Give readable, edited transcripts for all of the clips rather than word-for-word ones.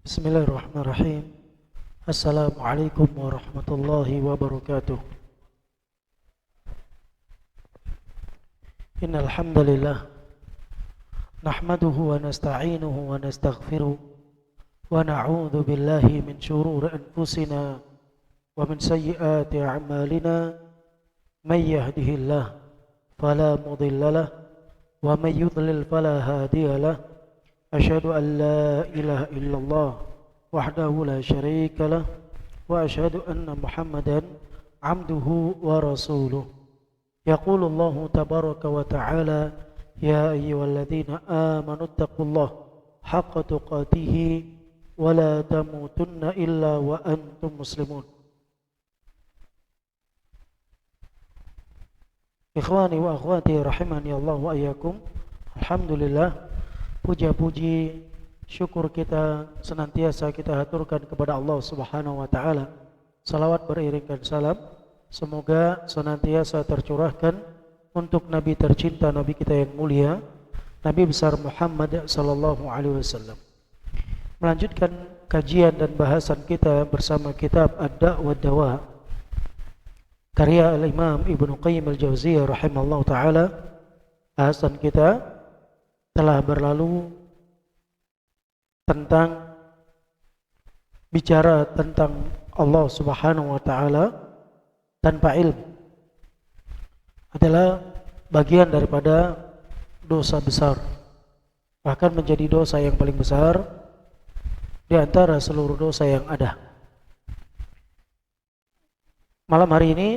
Bismillahirrahmanirrahim. Assalamualaikum warahmatullahi wabarakatuh. Innal hamdalillah nahmaduhu wa nasta'inuhu wa nastaghfiruh wa na'udzu billahi min shururi anfusina wa min sayyiati a'malina may yahdihillahu fala mudilla lahu wa may yudlil fala hadiya lahu. Asyhadu an la ilaha illallah wahdahu la syarika lah wa asyhadu anna Muhammadan abduhu wa rasuluh. Yaqulu Allah tabaraka wa ta'ala ya ayyuhalladzina amanu taqullaha haqqa tuqatih wa la tamutunna illa wa antum muslimun. Ikhwani wa akhwati rahimani Allah wa iyyakum. Alhamdulillah, puja-puji syukur kita senantiasa kita haturkan kepada Allah Subhanahu wa taala. Salawat beriringkan salam semoga senantiasa tercurahkan untuk Nabi tercinta, Nabi kita yang mulia, Nabi besar Muhammad sallallahu alaihi wasallam. Melanjutkan kajian dan bahasan kita bersama kitab Ad-Da' wa Dawa karya Al-Imam Ibnu Qayyim Al-Jauziyah rahimallahu taala. Bahasan kita telah berlalu tentang bicara tentang Allah Subhanahu wa taala tanpa ilmu adalah bagian daripada dosa besar, bahkan menjadi dosa yang paling besar di antara seluruh dosa yang ada. Malam hari ini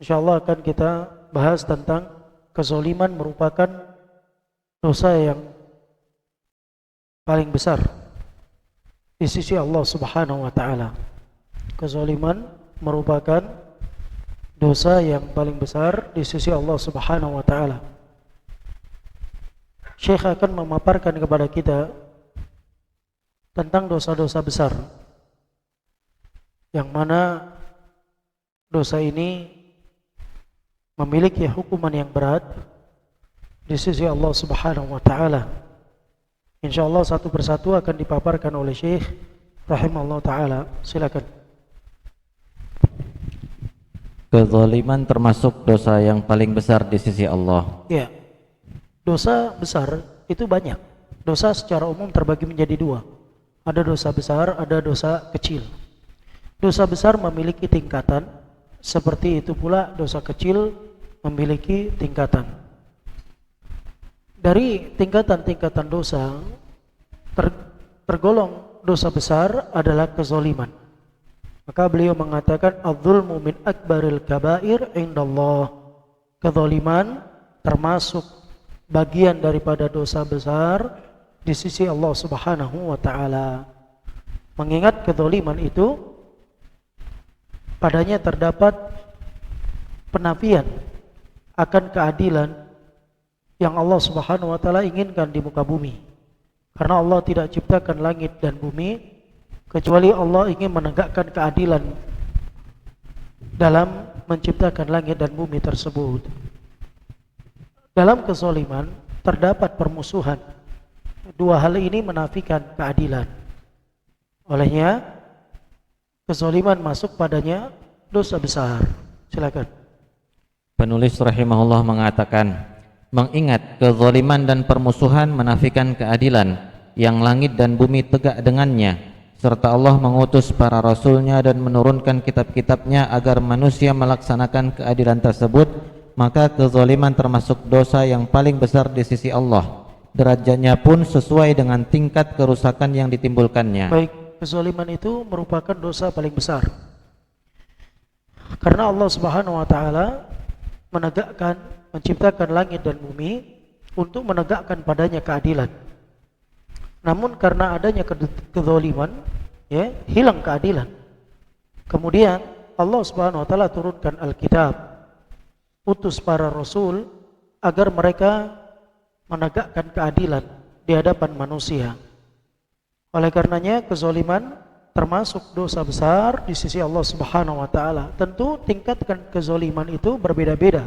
insyaallah akan kita bahas tentang kezaliman merupakan dosa yang paling besar di sisi Allah Subhanahu wa taala. Kezaliman merupakan dosa yang paling besar di sisi Allah Subhanahu wa taala. Syekh akan memaparkan kepada kita tentang dosa-dosa besar, yang mana dosa ini memiliki hukuman yang berat di sisi Allah Subhanahu wa taala. Insyaallah satu persatu akan dipaparkan oleh Syekh rahimahullah taala. Silakan. Kezaliman termasuk dosa yang paling besar di sisi Allah. Ya. Dosa besar itu banyak. Dosa secara umum terbagi menjadi dua. Ada dosa besar, ada dosa kecil. Dosa besar memiliki tingkatan, seperti itu pula dosa kecil memiliki tingkatan. Dari tingkatan-tingkatan dosa tergolong dosa besar adalah kezaliman. Maka beliau mengatakan adz-dzulmu min akbaril kabair indallah. Kezaliman termasuk bagian daripada dosa besar di sisi Allah Subhanahu wa taala. Mengingat kezaliman itu padanya terdapat penafian akan keadilan yang Allah Subhanahu wa taala inginkan di muka bumi. Karena Allah tidak ciptakan langit dan bumi kecuali Allah ingin menegakkan keadilan dalam menciptakan langit dan bumi tersebut. Dalam kezaliman terdapat permusuhan. Dua hal ini menafikan keadilan. Olehnya kezaliman masuk padanya dosa besar. Silakan. Penulis rahimahullah mengatakan, mengingat kezaliman dan permusuhan menafikan keadilan yang langit dan bumi tegak dengannya, serta Allah mengutus para rasulnya dan menurunkan kitab-kitabnya agar manusia melaksanakan keadilan tersebut, maka kezaliman termasuk dosa yang paling besar di sisi Allah. Derajatnya pun sesuai dengan tingkat kerusakan yang ditimbulkannya. Baik, kezaliman itu merupakan dosa paling besar. Karena Allah Subhanahu wa taala menegakkan, menciptakan langit dan bumi untuk menegakkan padanya keadilan. Namun karena adanya kezaliman, ya, hilang keadilan. Kemudian Allah Subhanahu wa taala turunkan Alkitab, utus para rasul agar mereka menegakkan keadilan di hadapan manusia. Oleh karenanya kezaliman termasuk dosa besar di sisi Allah Subhanahu wa taala. Tentu tingkat kezaliman itu berbeda-beda.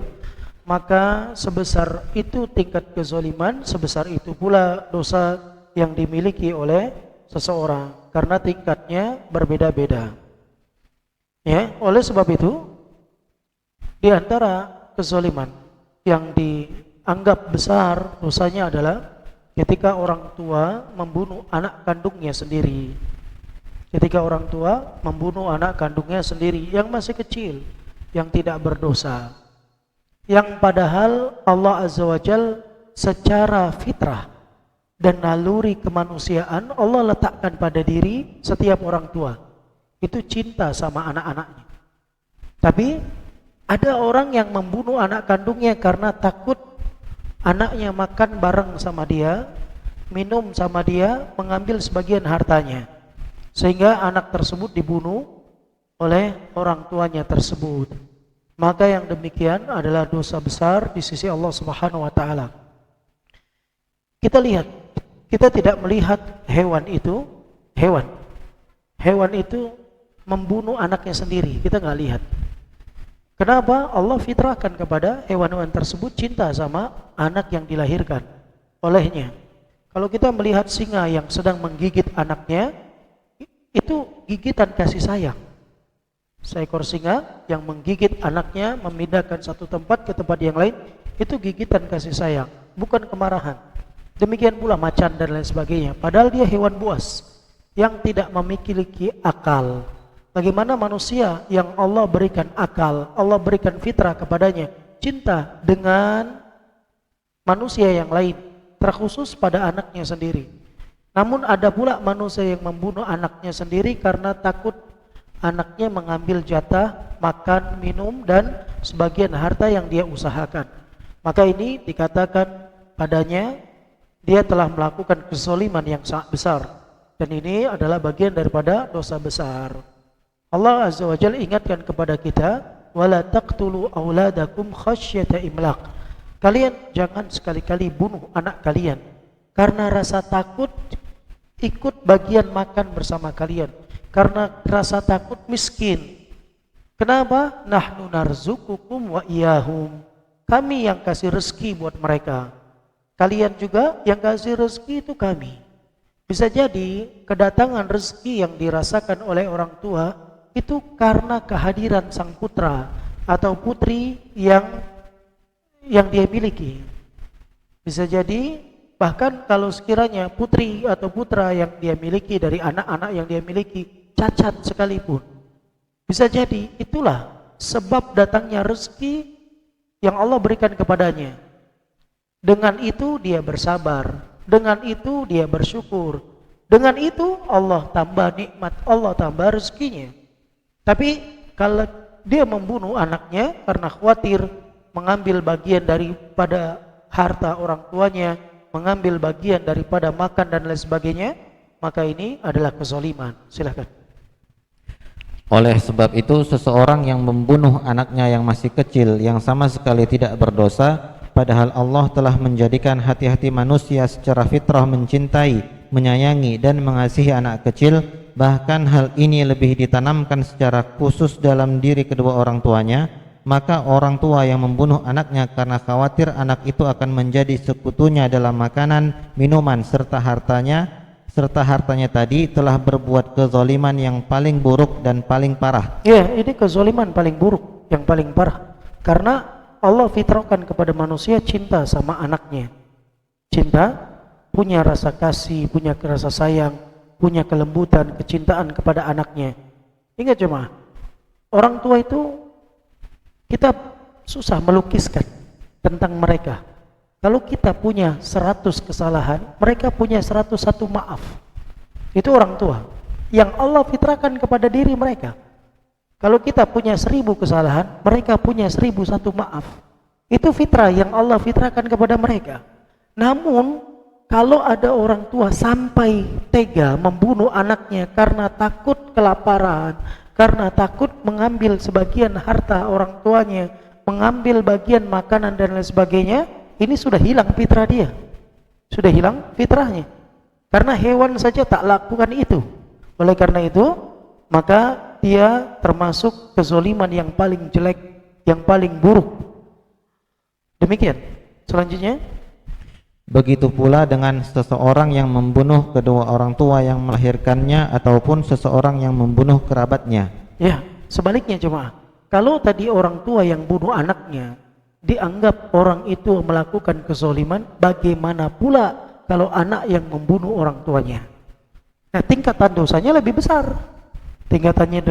Maka sebesar itu tingkat kezaliman, sebesar itu pula dosa yang dimiliki oleh seseorang karena tingkatnya berbeda-beda. Ya, oleh sebab itu di antara kezaliman yang dianggap besar dosanya adalah ketika orang tua membunuh anak kandungnya sendiri. Ketika orang tua membunuh anak kandungnya sendiri yang masih kecil, yang tidak berdosa, yang padahal Allah Azza wa Jal secara fitrah dan naluri kemanusiaan Allah letakkan pada diri setiap orang tua itu cinta sama anak-anaknya. Tapi ada orang yang membunuh anak kandungnya karena takut anaknya makan bareng sama dia, minum sama dia, mengambil sebagian hartanya, sehingga anak tersebut dibunuh oleh orang tuanya tersebut. Maka yang demikian adalah dosa besar di sisi Allah Subhanahu wa taala. Kita lihat, kita tidak melihat hewan itu membunuh anaknya sendiri, kita nggak lihat. Kenapa? Allah fitrahkan kepada hewan-hewan tersebut cinta sama anak yang dilahirkan olehnya. Kalau kita melihat singa yang sedang menggigit anaknya, itu gigitan kasih sayang. Seekor singa yang menggigit anaknya, memindahkan satu tempat ke tempat yang lain, itu gigitan kasih sayang, bukan kemarahan. Demikian pula macan dan lain sebagainya. Padahal dia hewan buas yang tidak memiliki akal. Bagaimana manusia yang Allah berikan akal, Allah berikan fitrah kepadanya, cinta dengan manusia yang lain, terkhusus pada anaknya sendiri. Namun ada pula manusia yang membunuh anaknya sendiri karena takut anaknya mengambil jatah makan, minum, dan sebagian harta yang dia usahakan. Maka ini dikatakan padanya dia telah melakukan kezaliman yang sangat besar, dan ini adalah bagian daripada dosa besar. Allah Azza wa Jalla ingatkan kepada kita, wala taqtulu auladakum khasyata imlaq. Kalian jangan sekali-kali bunuh anak kalian karena rasa takut ikut bagian makan bersama kalian, karena rasa takut miskin. Kenapa? Nahnu narzukukum wa iyahum. Kami yang kasih rezeki buat mereka, kalian juga yang kasih rezeki itu kami. Bisa jadi kedatangan rezeki yang dirasakan oleh orang tua itu karena kehadiran sang putra atau putri yang dia miliki. Bisa jadi bahkan kalau sekiranya putri atau putra yang dia miliki dari anak-anak yang dia miliki cacat sekalipun, bisa jadi itulah sebab datangnya rezeki yang Allah berikan kepadanya. Dengan itu dia bersabar, dengan itu dia bersyukur, dengan itu Allah tambah nikmat, Allah tambah rezekinya. Tapi kalau dia membunuh anaknya karena khawatir mengambil bagian daripada harta orang tuanya, mengambil bagian daripada makan dan lain sebagainya, maka ini adalah kezaliman. Silakan. Oleh sebab itu seseorang yang membunuh anaknya yang masih kecil, yang sama sekali tidak berdosa, padahal Allah telah menjadikan hati-hati manusia secara fitrah mencintai, menyayangi dan mengasihi anak kecil. Bahkan hal ini lebih ditanamkan secara khusus dalam diri kedua orang tuanya, maka orang tua yang membunuh anaknya karena khawatir anak itu akan menjadi sekutunya dalam makanan, minuman serta hartanya tadi telah berbuat kezaliman yang paling buruk dan paling parah. Ya, ini kezaliman paling buruk, yang paling parah. Karena Allah fitrahkan kepada manusia cinta sama anaknya. Cinta, punya rasa kasih, punya rasa sayang, punya kelembutan, kecintaan kepada anaknya. Ingat jemaah, orang tua itu kita susah melukiskan tentang mereka. Kalau kita punya 100 kesalahan, mereka punya 101 maaf. Itu orang tua yang Allah fitrahkan kepada diri mereka. Kalau kita punya 1000 kesalahan, mereka punya 1001 maaf. Itu fitrah yang Allah fitrahkan kepada mereka. Namun kalau ada orang tua sampai tega membunuh anaknya karena takut kelaparan, karena takut mengambil sebagian harta orang tuanya, mengambil bagian makanan dan lain sebagainya, ini sudah hilang fitrah dia. Sudah hilang fitrahnya. Karena hewan saja tak lakukan itu. Oleh karena itu, maka dia termasuk kezaliman yang paling jelek, yang paling buruk. Demikian. Selanjutnya, Begitu pula dengan seseorang yang membunuh kedua orang tua yang melahirkannya ataupun seseorang yang membunuh kerabatnya. Ya, sebaliknya jemaah. Kalau tadi orang tua yang bunuh anaknya dianggap orang itu melakukan kezaliman, bagaimana pula kalau anak yang membunuh orang tuanya? Nah, tingkatan dosanya lebih besar. Tingkatan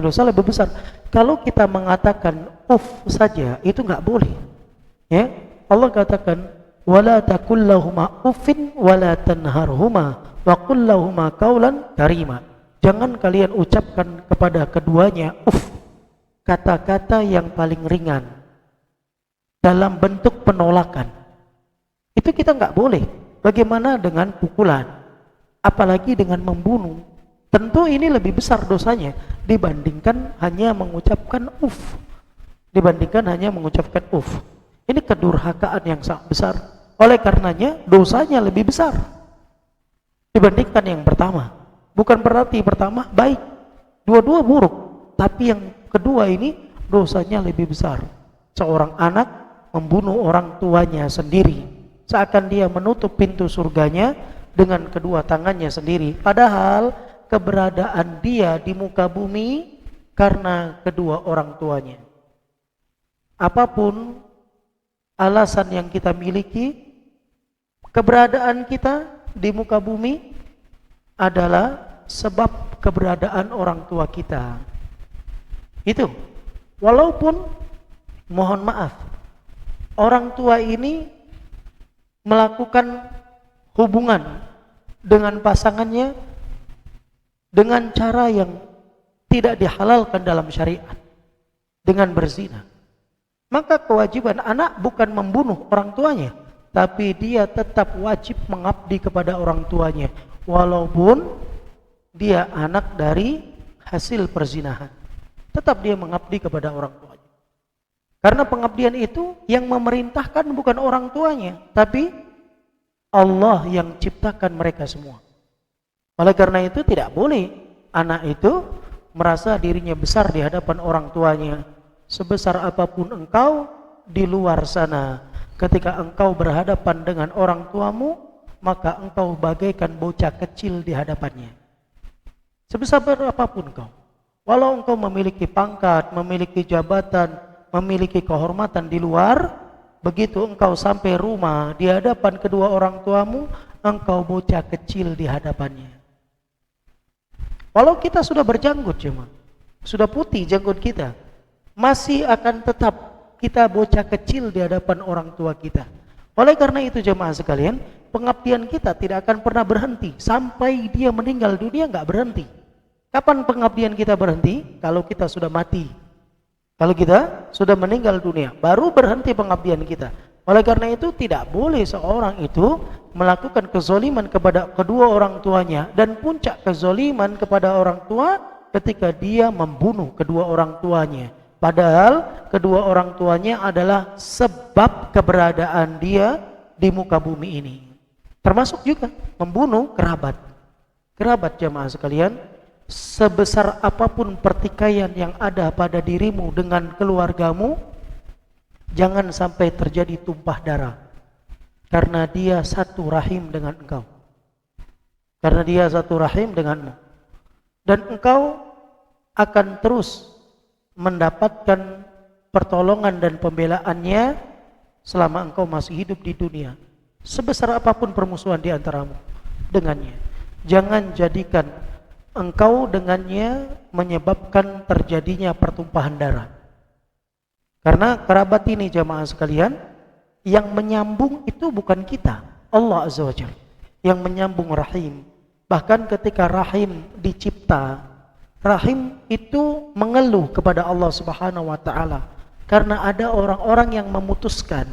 dosa lebih besar. Kalau kita mengatakan saja itu nggak boleh. Ya, Allah katakan wala taqul lahuma uffin wala tanharhuma wa qul lahuma qaulan karima. Jangan kalian ucapkan kepada keduanya kata-kata yang paling ringan dalam bentuk penolakan. Itu kita nggak boleh. Bagaimana dengan pukulan? Apalagi dengan membunuh. Tentu ini lebih besar dosanya dibandingkan hanya mengucapkan Dibandingkan hanya mengucapkan Ini kedurhakaan yang sangat besar. Oleh karenanya dosanya lebih besar dibandingkan yang pertama. Bukan berarti pertama baik, dua-dua buruk, tapi yang kedua ini dosanya lebih besar. Seorang anak membunuh orang tuanya sendiri, seakan dia menutup pintu surganya dengan kedua tangannya sendiri, padahal keberadaan dia di muka bumi karena kedua orang tuanya. Apapun alasan yang kita miliki, keberadaan kita di muka bumi adalah sebab keberadaan orang tua kita. Itu, walaupun mohon maaf, orang tua ini melakukan hubungan dengan pasangannya dengan cara yang tidak dihalalkan dalam syariat, dengan berzina, maka kewajiban anak bukan membunuh orang tuanya, tapi dia tetap wajib mengabdi kepada orang tuanya walaupun dia anak dari hasil perzinahan. Tetap dia mengabdi kepada orang tuanya, karena pengabdian itu yang memerintahkan bukan orang tuanya, tapi Allah yang ciptakan mereka semua. Oleh karena itu tidak boleh anak itu merasa dirinya besar di hadapan orang tuanya. Sebesar apapun engkau di luar sana, ketika engkau berhadapan dengan orang tuamu, maka engkau bagaikan bocah kecil di hadapannya. Sebesar apapun engkau, walau engkau memiliki pangkat, memiliki jabatan, memiliki kehormatan di luar, begitu engkau sampai rumah di hadapan kedua orang tuamu, engkau bocah kecil di hadapannya. Walau kita sudah berjanggut, sudah putih janggut kita, masih akan tetap kita bocah kecil di hadapan orang tua kita. Oleh karena itu jemaah sekalian, pengabdian kita tidak akan pernah berhenti sampai dia meninggal dunia, nggak berhenti. Kapan pengabdian kita berhenti? Kalau kita sudah mati. Kalau kita sudah meninggal dunia, baru berhenti pengabdian kita. Oleh karena itu tidak boleh seorang itu melakukan kezoliman kepada kedua orang tuanya, dan puncak kezoliman kepada orang tua ketika dia membunuh kedua orang tuanya. Padahal kedua orang tuanya adalah sebab keberadaan dia di muka bumi ini. Termasuk juga membunuh kerabat. Kerabat jemaah sekalian, sebesar apapun pertikaian yang ada pada dirimu dengan keluargamu, jangan sampai terjadi tumpah darah, karena dia satu rahim dengan engkau, karena dia satu rahim denganmu, dan engkau akan terus mendapatkan pertolongan dan pembelaannya selama engkau masih hidup di dunia. Sebesar apapun permusuhan di antaramu dengannya, jangan jadikan engkau dengannya menyebabkan terjadinya pertumpahan darah. Karena kerabat ini jamaah sekalian, yang menyambung itu bukan kita, Allah Azza wa Jalla yang menyambung rahim. Bahkan ketika rahim dicipta, rahim itu mengeluh kepada Allah Subhanahu wa taala karena ada orang-orang yang memutuskan.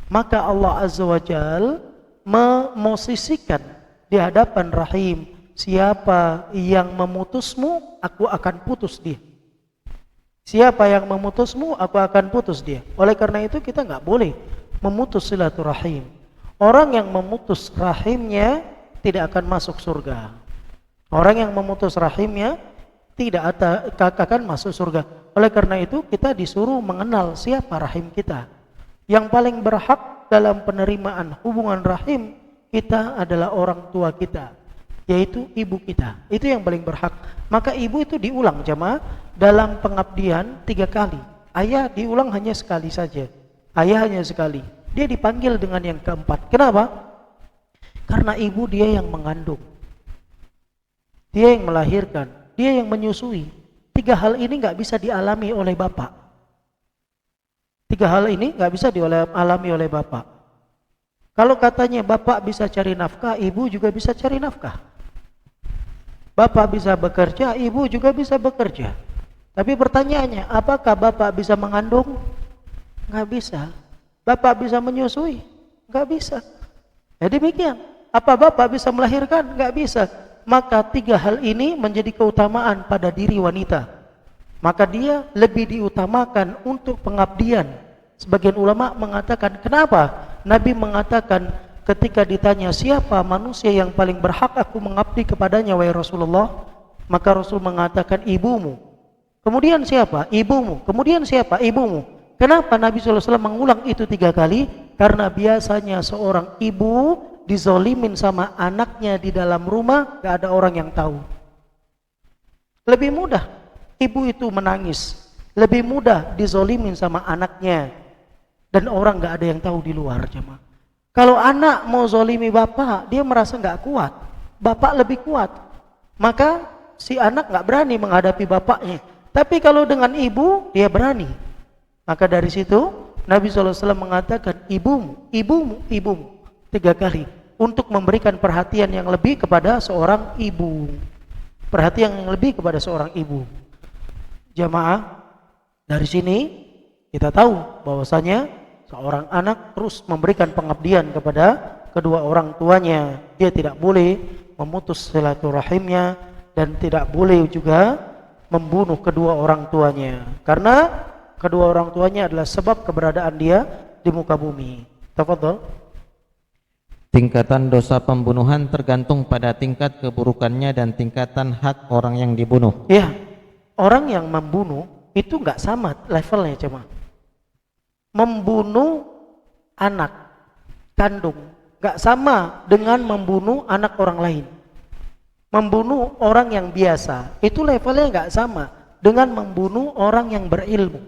Maka Allah Azza wa Jalla memosisikan di hadapan rahim, siapa yang memutusmu, aku akan putus dia. Siapa yang memutusmu, aku akan putus dia. Oleh karena itu kita nggak boleh memutus silaturahim. Orang yang memutus rahimnya tidak akan masuk surga. Orang yang memutus rahimnya tidak akan masuk surga. Oleh karena itu kita disuruh mengenal siapa rahim kita. Yang paling berhak dalam penerimaan hubungan rahim kita adalah orang tua kita, yaitu ibu kita. Itu yang paling berhak. Maka ibu itu diulang jamaah dalam pengabdian 3 kali. Ayah diulang hanya sekali saja. Ayah hanya sekali. Dia dipanggil dengan yang keempat. Kenapa? Karena ibu dia yang mengandung, dia yang melahirkan, dia yang menyusui. 3 hal ini nggak bisa dialami oleh bapak. 3 hal ini nggak bisa dialami oleh bapak. Kalau katanya bapak bisa cari nafkah, ibu juga bisa cari nafkah. Bapak bisa bekerja, ibu juga bisa bekerja. Tapi pertanyaannya, apakah bapak bisa mengandung? Nggak bisa. Bapak bisa menyusui? Nggak bisa. Ya demikian. Apa bapak bisa melahirkan? Nggak bisa. Maka 3 hal ini menjadi keutamaan pada diri wanita. Maka dia lebih diutamakan untuk pengabdian. Sebagian ulama mengatakan, kenapa? Nabi mengatakan ketika ditanya, siapa manusia yang paling berhak aku mengabdi kepadanya wahai Rasulullah? Maka Rasul mengatakan, ibumu. Kemudian siapa? Ibumu. Kemudian siapa? Ibumu. Kenapa Nabi SAW mengulang itu 3 kali? Karena biasanya seorang ibu dizolimin sama anaknya di dalam rumah, gak ada orang yang tahu. Lebih mudah ibu itu menangis, lebih mudah dizolimin sama anaknya, dan orang gak ada yang tahu di luar jemaah. Kalau anak mau zolimi bapak, dia merasa gak kuat, bapak lebih kuat, maka si anak gak berani menghadapi bapaknya. Tapi kalau dengan ibu, dia berani. Maka dari situ Nabi SAW mengatakan, ibumu, ibumu, ibumu 3 kali untuk memberikan perhatian yang lebih kepada seorang ibu. Perhatian yang lebih kepada seorang ibu. Jamaah, dari sini kita tahu bahwasanya seorang anak terus memberikan pengabdian kepada kedua orang tuanya. Dia tidak boleh memutus silaturahimnya dan tidak boleh juga membunuh kedua orang tuanya, karena kedua orang tuanya adalah sebab keberadaan dia di muka bumi. Tafadhol. Tingkatan dosa pembunuhan tergantung pada tingkat keburukannya dan tingkatan hak orang yang dibunuh. Ya, orang yang membunuh itu nggak sama levelnya cuma. Membunuh anak kandung nggak sama dengan membunuh anak orang lain. Membunuh orang yang biasa itu levelnya nggak sama dengan membunuh orang yang berilmu.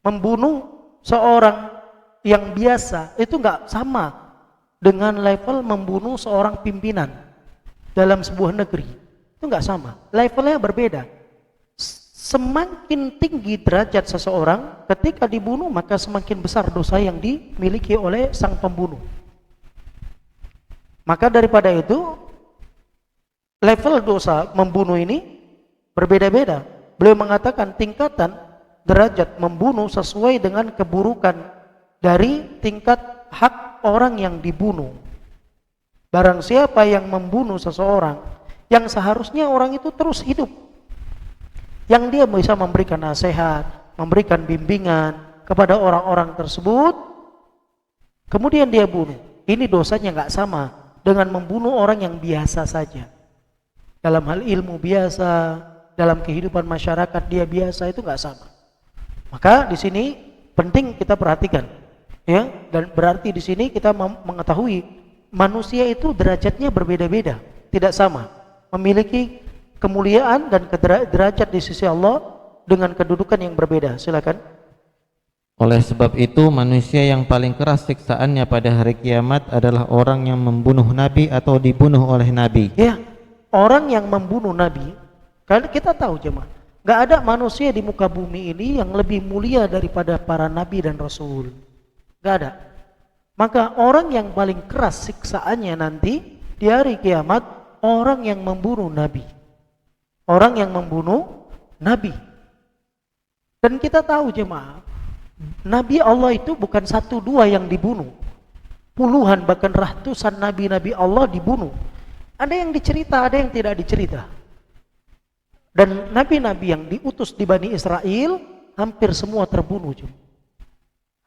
Membunuh seorang yang biasa itu nggak sama dengan level membunuh seorang pimpinan dalam sebuah negeri. Itu nggak sama, levelnya berbeda. Semakin tinggi derajat seseorang ketika dibunuh, maka semakin besar dosa yang dimiliki oleh sang pembunuh. Maka daripada itu, level dosa membunuh ini berbeda-beda. Beliau mengatakan tingkatan derajat membunuh sesuai dengan keburukan dari tingkat hak orang yang dibunuh. Barang siapa yang membunuh seseorang yang seharusnya orang itu terus hidup, yang dia bisa memberikan nasihat, memberikan bimbingan kepada orang-orang tersebut, kemudian dia bunuh, ini dosanya nggak sama dengan membunuh orang yang biasa saja. Dalam hal ilmu biasa, dalam kehidupan masyarakat dia biasa, itu nggak sama. Maka di sini penting kita perhatikan, ya, dan berarti di sini kita mengetahui manusia itu derajatnya berbeda-beda, tidak sama, memiliki kemuliaan dan derajat di sisi Allah dengan kedudukan yang berbeda. Silakan. Oleh sebab itu, manusia yang paling keras siksaannya pada hari kiamat adalah orang yang membunuh Nabi atau dibunuh oleh Nabi. Ya, orang yang membunuh Nabi. Karena kita tahu jemaah, gak ada manusia di muka bumi ini yang lebih mulia daripada para Nabi dan Rasul. Gak ada. Maka orang yang paling keras siksaannya nanti di hari kiamat, orang yang membunuh Nabi. Orang yang membunuh Nabi. Dan kita tahu jemaah, Nabi Allah itu bukan 1-2 yang dibunuh. Puluhan bahkan ratusan Nabi-Nabi Allah dibunuh. Ada yang dicerita, ada yang tidak dicerita. Dan Nabi-Nabi yang diutus di Bani Israel hampir semua terbunuh.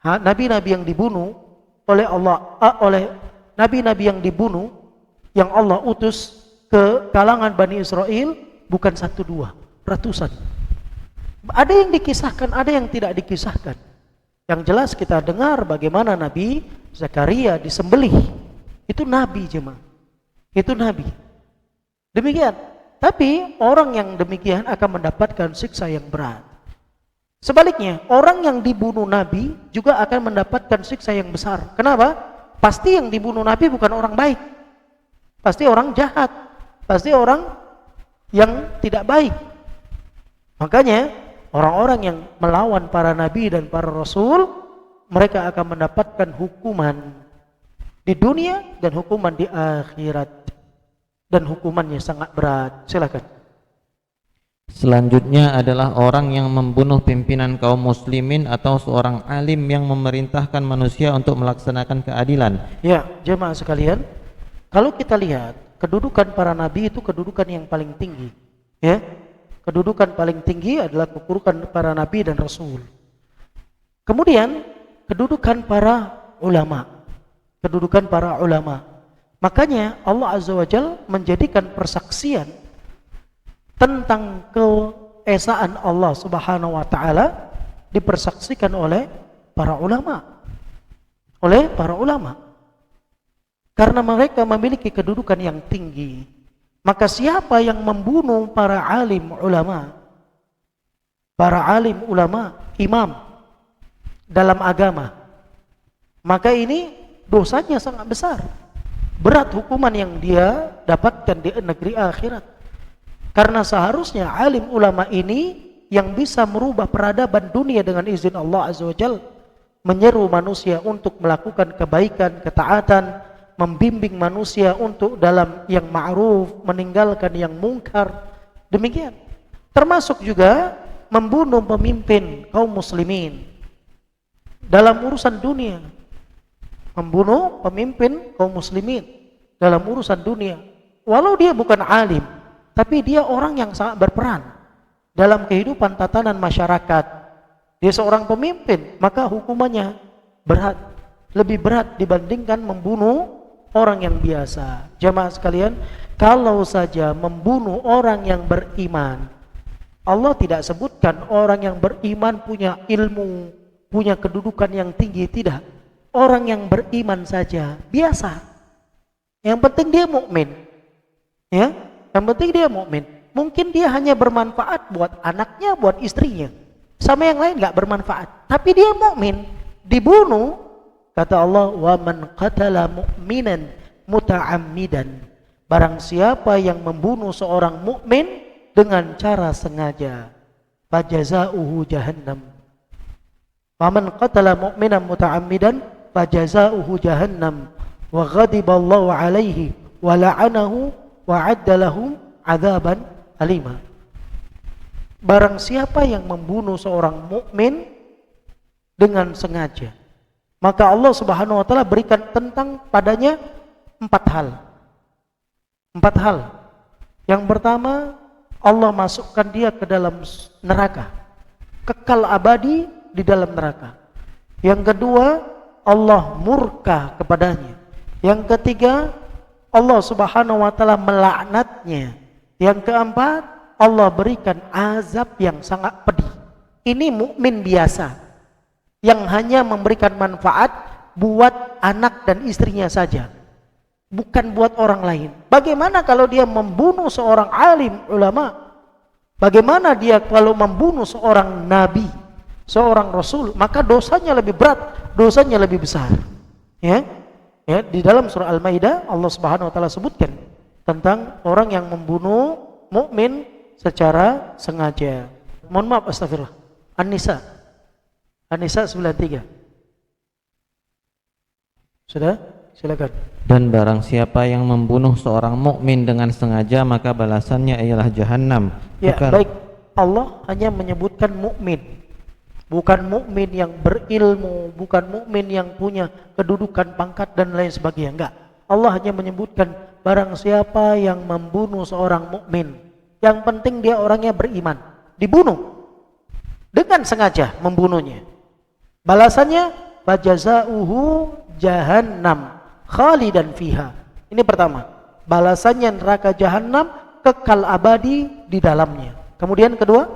Nabi-Nabi yang dibunuh oleh Allah, oleh Nabi-Nabi yang dibunuh, yang Allah utus ke kalangan Bani Israel bukan 1-2, ratusan. Ada yang dikisahkan, ada yang tidak dikisahkan. Yang jelas kita dengar bagaimana Nabi Zakaria disembelih. Itu Nabi jemaah. Itu Nabi. Demikian. Tapi orang yang demikian akan mendapatkan siksa yang berat. Sebaliknya, orang yang dibunuh Nabi juga akan mendapatkan siksa yang besar. Kenapa? Pasti yang dibunuh Nabi bukan orang baik. Pasti orang jahat. Pasti orang yang tidak baik. Makanya orang-orang yang melawan para nabi dan para rasul, mereka akan mendapatkan hukuman di dunia dan hukuman di akhirat. Dan hukumannya sangat berat. Silakan. Selanjutnya adalah orang yang membunuh pimpinan kaum muslimin atau seorang alim yang memerintahkan manusia untuk melaksanakan keadilan. Ya, jemaah sekalian, kalau kita lihat kedudukan para nabi itu kedudukan yang paling tinggi. Ya, kedudukan paling tinggi adalah kedudukan para nabi dan rasul. Kemudian kedudukan para ulama. Kedudukan para ulama. Makanya Allah Azza wa Jalla menjadikan persaksian tentang keesaan Allah Subhanahu wa taala dipersaksikan oleh para ulama. Oleh para ulama. Karena mereka memiliki kedudukan yang tinggi. Maka siapa yang membunuh para alim ulama, imam dalam agama, maka ini dosanya sangat besar. Berat hukuman yang dia dapatkan di negeri akhirat. Karena seharusnya alim ulama ini yang bisa merubah peradaban dunia dengan izin Allah Azza wa Jalla, menyeru manusia untuk melakukan kebaikan, ketaatan, membimbing manusia untuk dalam yang ma'ruf, meninggalkan yang mungkar. Demikian. Termasuk juga membunuh pemimpin kaum muslimin dalam urusan dunia. Membunuh pemimpin kaum muslimin dalam urusan dunia. Walau dia bukan alim, tapi dia orang yang sangat berperan dalam kehidupan tatanan masyarakat. Dia seorang pemimpin, maka hukumannya berat, lebih berat dibandingkan membunuh orang yang biasa. Jamaah sekalian, kalau saja membunuh orang yang beriman, Allah tidak sebutkan orang yang beriman punya ilmu, punya kedudukan yang tinggi, tidak. Orang yang beriman saja biasa. Yang penting dia mukmin. Ya, yang penting dia mukmin. Mungkin dia hanya bermanfaat buat anaknya, buat istrinya. Sama yang lain enggak bermanfaat. Tapi dia mukmin, dibunuh, kata Allah, "Wa man qatala mu'minan muta'ammidan." Barang siapa yang membunuh seorang mukmin dengan cara sengaja, fajazauhu jahannam. Wa man qatala mu'minan muta'ammidan fajazauhu jahannam wa ghadiballahu alaihi wa la'anahu wa 'adda lahum 'adzaban alima. Barang siapa yang membunuh seorang mukmin dengan sengaja, maka Allah Subhanahu wa taala berikan tentang padanya 4 hal. 4 hal. Yang pertama, Allah masukkan dia ke dalam neraka, kekal abadi di dalam neraka. Yang kedua, Allah murka kepadanya. Yang ketiga, Allah Subhanahu wa taala melaknatnya. Yang keempat, Allah berikan azab yang sangat pedih. Ini mukmin biasa yang hanya memberikan manfaat buat anak dan istrinya saja, bukan buat orang lain. Bagaimana kalau dia membunuh seorang alim ulama? Bagaimana dia kalau membunuh seorang nabi, seorang rasul? Maka dosanya lebih berat, dosanya lebih besar. Ya, ya, di dalam surah Al-Maidah Allah Subhanahu wa taala sebutkan tentang orang yang membunuh mukmin secara sengaja. Mohon maaf, astagfirullah. An-Nisa 93. Sudah? Silakan. Dan barang siapa yang membunuh seorang mukmin dengan sengaja, maka balasannya ialah jahanam. Ya, baik. Allah hanya menyebutkan mukmin. Bukan mukmin yang berilmu, bukan mukmin yang punya kedudukan, pangkat dan lain sebagainya. Enggak. Allah hanya menyebutkan barang siapa yang membunuh seorang mukmin. Yang penting dia orangnya beriman. Dibunuh dengan sengaja membunuhnya. Balasannya fajazauhu jahannam khalidan fiha. Ini pertama. Balasannya neraka jahanam, kekal abadi di dalamnya. Kemudian kedua,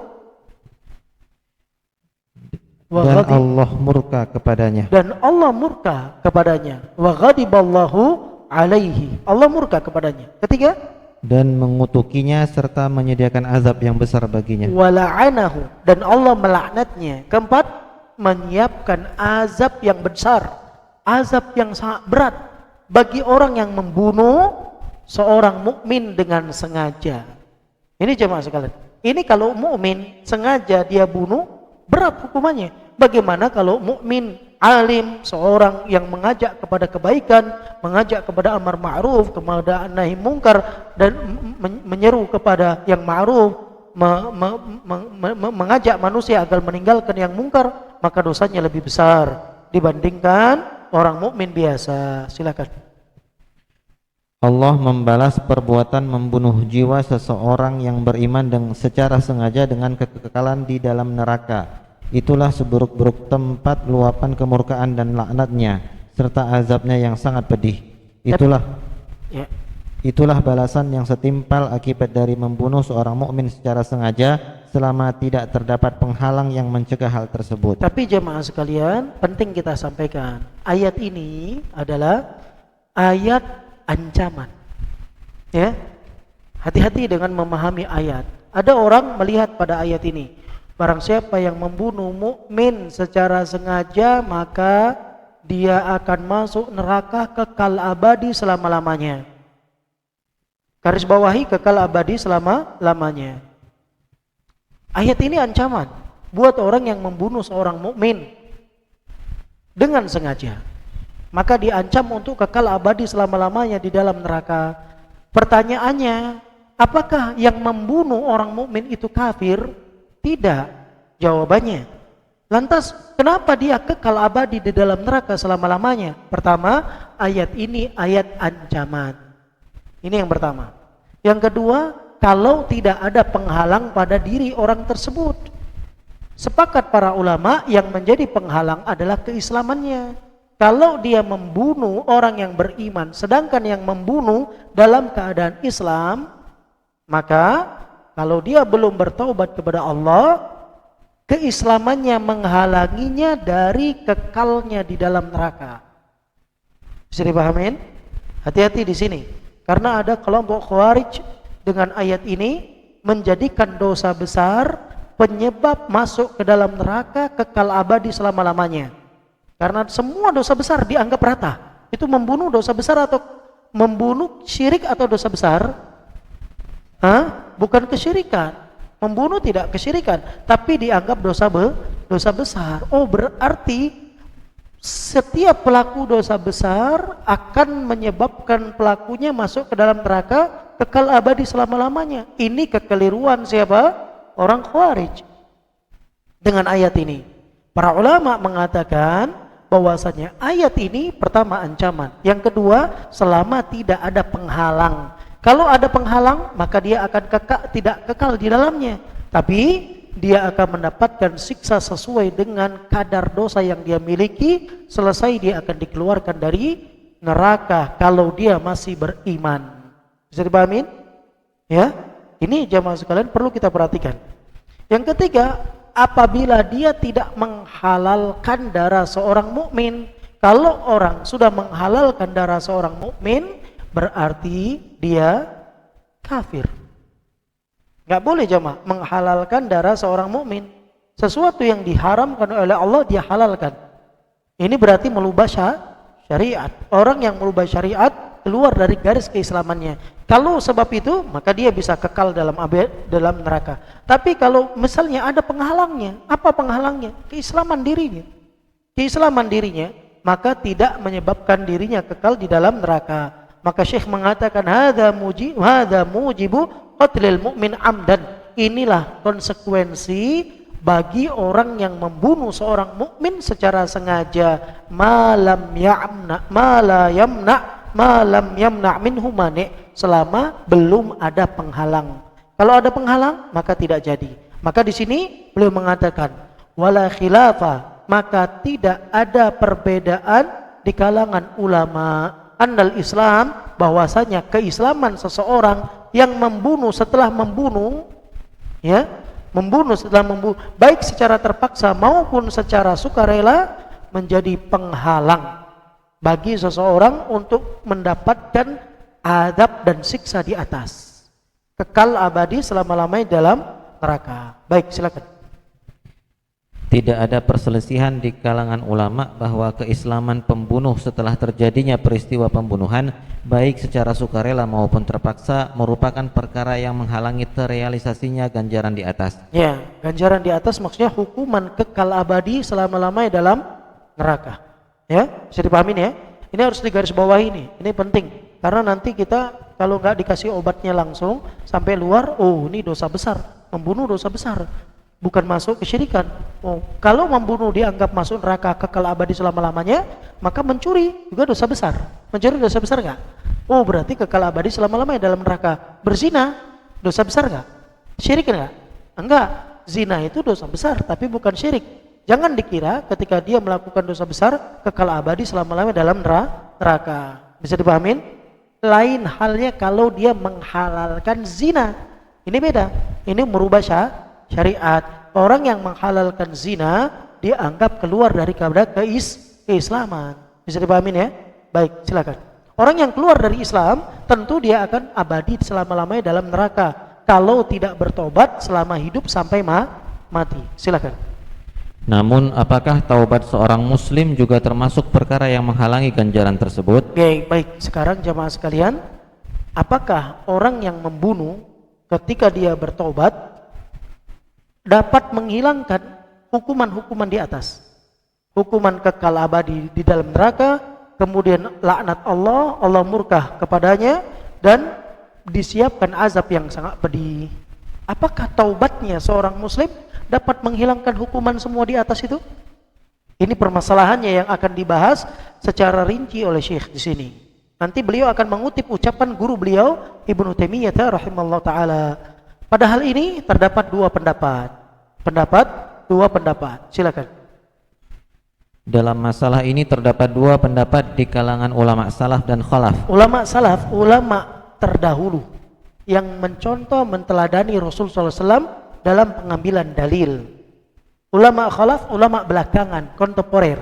dan Allah murka kepadanya. Dan Allah murka kepadanya. Wa ghadiballahu alaihi. Allah murka kepadanya. Ketiga, dan mengutukinya serta menyediakan azab yang besar baginya. Wa la'anahu, dan Allah melaknatnya. Keempat, menyiapkan azab yang besar, azab yang sangat berat bagi orang yang membunuh seorang mukmin dengan sengaja. Ini jemaah sekalian. Ini kalau mukmin sengaja dia bunuh, berat hukumannya. Bagaimana kalau mukmin alim, seorang yang mengajak kepada kebaikan, mengajak kepada amar ma'ruf, kepada nahi mungkar, dan menyeru kepada yang ma'ruf, mengajak manusia agar meninggalkan yang mungkar, maka dosanya lebih besar dibandingkan orang mukmin biasa. Silakan. Allah membalas perbuatan membunuh jiwa seseorang yang beriman secara sengaja dengan kekekalan di dalam neraka. Itulah seburuk-buruk tempat luapan kemurkaan dan laknatnya serta azabnya yang sangat pedih. Itulah balasan yang setimpal akibat dari membunuh seorang mukmin secara sengaja selama tidak terdapat penghalang yang mencegah hal tersebut. Tapi jemaah sekalian, penting kita sampaikan, ayat ini adalah ayat ancaman. Ya. Hati-hati dengan memahami ayat. Ada orang melihat pada ayat ini, barang siapa yang membunuh mukmin secara sengaja, maka dia akan masuk neraka kekal abadi selama-lamanya. Garis bawahi, kekal abadi selama-lamanya. Ayat ini ancaman buat orang yang membunuh seorang mukmin dengan sengaja. Maka diancam untuk kekal abadi selama-lamanya di dalam neraka. Pertanyaannya, apakah yang membunuh orang mukmin itu kafir? Tidak. Jawabannya, lantas kenapa dia kekal abadi di dalam neraka selama-lamanya? Pertama, ayat ini ayat ancaman. Ini yang pertama. Yang kedua, kalau tidak ada penghalang pada diri orang tersebut. Sepakat para ulama, yang menjadi penghalang adalah keislamannya. Kalau dia membunuh orang yang beriman, sedangkan yang membunuh dalam keadaan Islam, maka kalau dia belum bertaubat kepada Allah, keislamannya menghalanginya dari kekalnya di dalam neraka. Bisa dipahamin? Hati-hati di sini, karena ada kelompok Khawarij dengan ayat ini menjadikan dosa besar penyebab masuk ke dalam neraka kekal abadi selama-lamanya. Karena semua dosa besar dianggap rata. Itu membunuh dosa besar atau membunuh syirik atau dosa besar? Bukan kesyirikan. Membunuh tidak kesyirikan, tapi dianggap dosa besar. Oh, berarti setiap pelaku dosa besar akan menyebabkan pelakunya masuk ke dalam neraka kekal abadi selama-lamanya. Ini kekeliruan siapa? Orang Khawarij. Dengan ayat ini, para ulama mengatakan bahwasanya ayat ini pertama ancaman, yang kedua selama tidak ada penghalang. Kalau ada penghalang, maka dia akan tidak kekal di dalamnya, tapi dia akan mendapatkan siksa sesuai dengan kadar dosa yang dia miliki. Selesai dia akan dikeluarkan dari neraka kalau dia masih beriman. Bisa dipahamin? Ya, ini jamaah sekalian perlu kita perhatikan. Yang ketiga, apabila dia tidak menghalalkan darah seorang mukmin. Kalau orang sudah menghalalkan darah seorang mukmin, berarti dia kafir. Nggak boleh jemaah menghalalkan darah seorang mukmin. Sesuatu yang diharamkan oleh Allah dia halalkan. Ini berarti merubah syariat. Orang yang merubah syariat keluar dari garis keislamannya. Kalau sebab itu, maka dia bisa kekal dalam neraka. Tapi kalau misalnya ada penghalangnya, apa penghalangnya? Keislaman dirinya. Keislaman dirinya, maka tidak menyebabkan dirinya kekal di dalam neraka. Maka Syekh mengatakan hadza mujibu qatlil mu'min amdan. Inilah konsekuensi bagi orang yang membunuh seorang mukmin secara sengaja, malam yamna minhu mani, selama belum ada penghalang. Kalau ada penghalang maka tidak jadi. Maka di sini beliau mengatakan wala khilafa, maka tidak ada perbedaan di kalangan ulama annal Islam, bahwasanya keislaman seseorang yang membunuh setelah membunuh, ya, membunuh setelah membunuh, baik secara terpaksa maupun secara sukarela, menjadi penghalang bagi seseorang untuk mendapatkan adab dan siksa di atas, kekal abadi selama-lamanya dalam neraka. Baik, silakan. Tidak ada perselisihan di kalangan ulama bahwa keislaman pembunuh setelah terjadinya peristiwa pembunuhan, baik secara sukarela maupun terpaksa, merupakan perkara yang menghalangi terrealisasinya ganjaran di atas. Ya, ganjaran di atas maksudnya hukuman kekal abadi selama-lamanya dalam neraka. Ya, bisa dipahamin ya? Ini harus digarisbawahi ini penting. Karena nanti kita kalau nggak dikasih obatnya langsung sampai luar, oh ini dosa besar, membunuh dosa besar. Bukan masuk kesyirikan. Oh, kalau membunuh dianggap masuk neraka kekal abadi selama-lamanya, maka mencuri juga dosa besar. Mencuri dosa besar enggak? Oh, berarti kekal abadi selama-lamanya dalam neraka. Berzina dosa besar enggak? Syirik enggak? Enggak. Zina itu dosa besar tapi bukan syirik. Jangan dikira ketika dia melakukan dosa besar kekal abadi selama-lamanya dalam neraka. Bisa dipahamin? Lain halnya kalau dia menghalalkan zina. Ini beda. Ini merubah syariat. Orang yang menghalalkan zina dianggap keluar dari keislaman. Bisa dipahamin ya? Baik, silakan. Orang yang keluar dari Islam tentu dia akan abadi selama-lamanya dalam neraka kalau tidak bertobat selama hidup sampai mati. Silakan. Namun apakah taubat seorang muslim juga termasuk perkara yang menghalangi ganjaran tersebut? Baik. Sekarang jamaah sekalian, apakah orang yang membunuh ketika dia bertobat dapat menghilangkan hukuman-hukuman di atas? Hukuman kekal abadi di dalam neraka, kemudian laknat Allah murka kepadanya, dan disiapkan azab yang sangat pedih. Apakah taubatnya seorang muslim dapat menghilangkan hukuman semua di atas itu? Ini permasalahannya yang akan dibahas secara rinci oleh Syekh di sini. Nanti beliau akan mengutip ucapan guru beliau Ibnu Taimiyah rahimallahu taala. Pada hal ini terdapat dua pendapat. Silakan. Dalam masalah ini terdapat dua pendapat di kalangan ulama salaf dan khalaf. Ulama salaf, ulama terdahulu yang mencontoh menteladani Rasul SAW dalam pengambilan dalil. Ulama khalaf, ulama belakangan, kontemporer,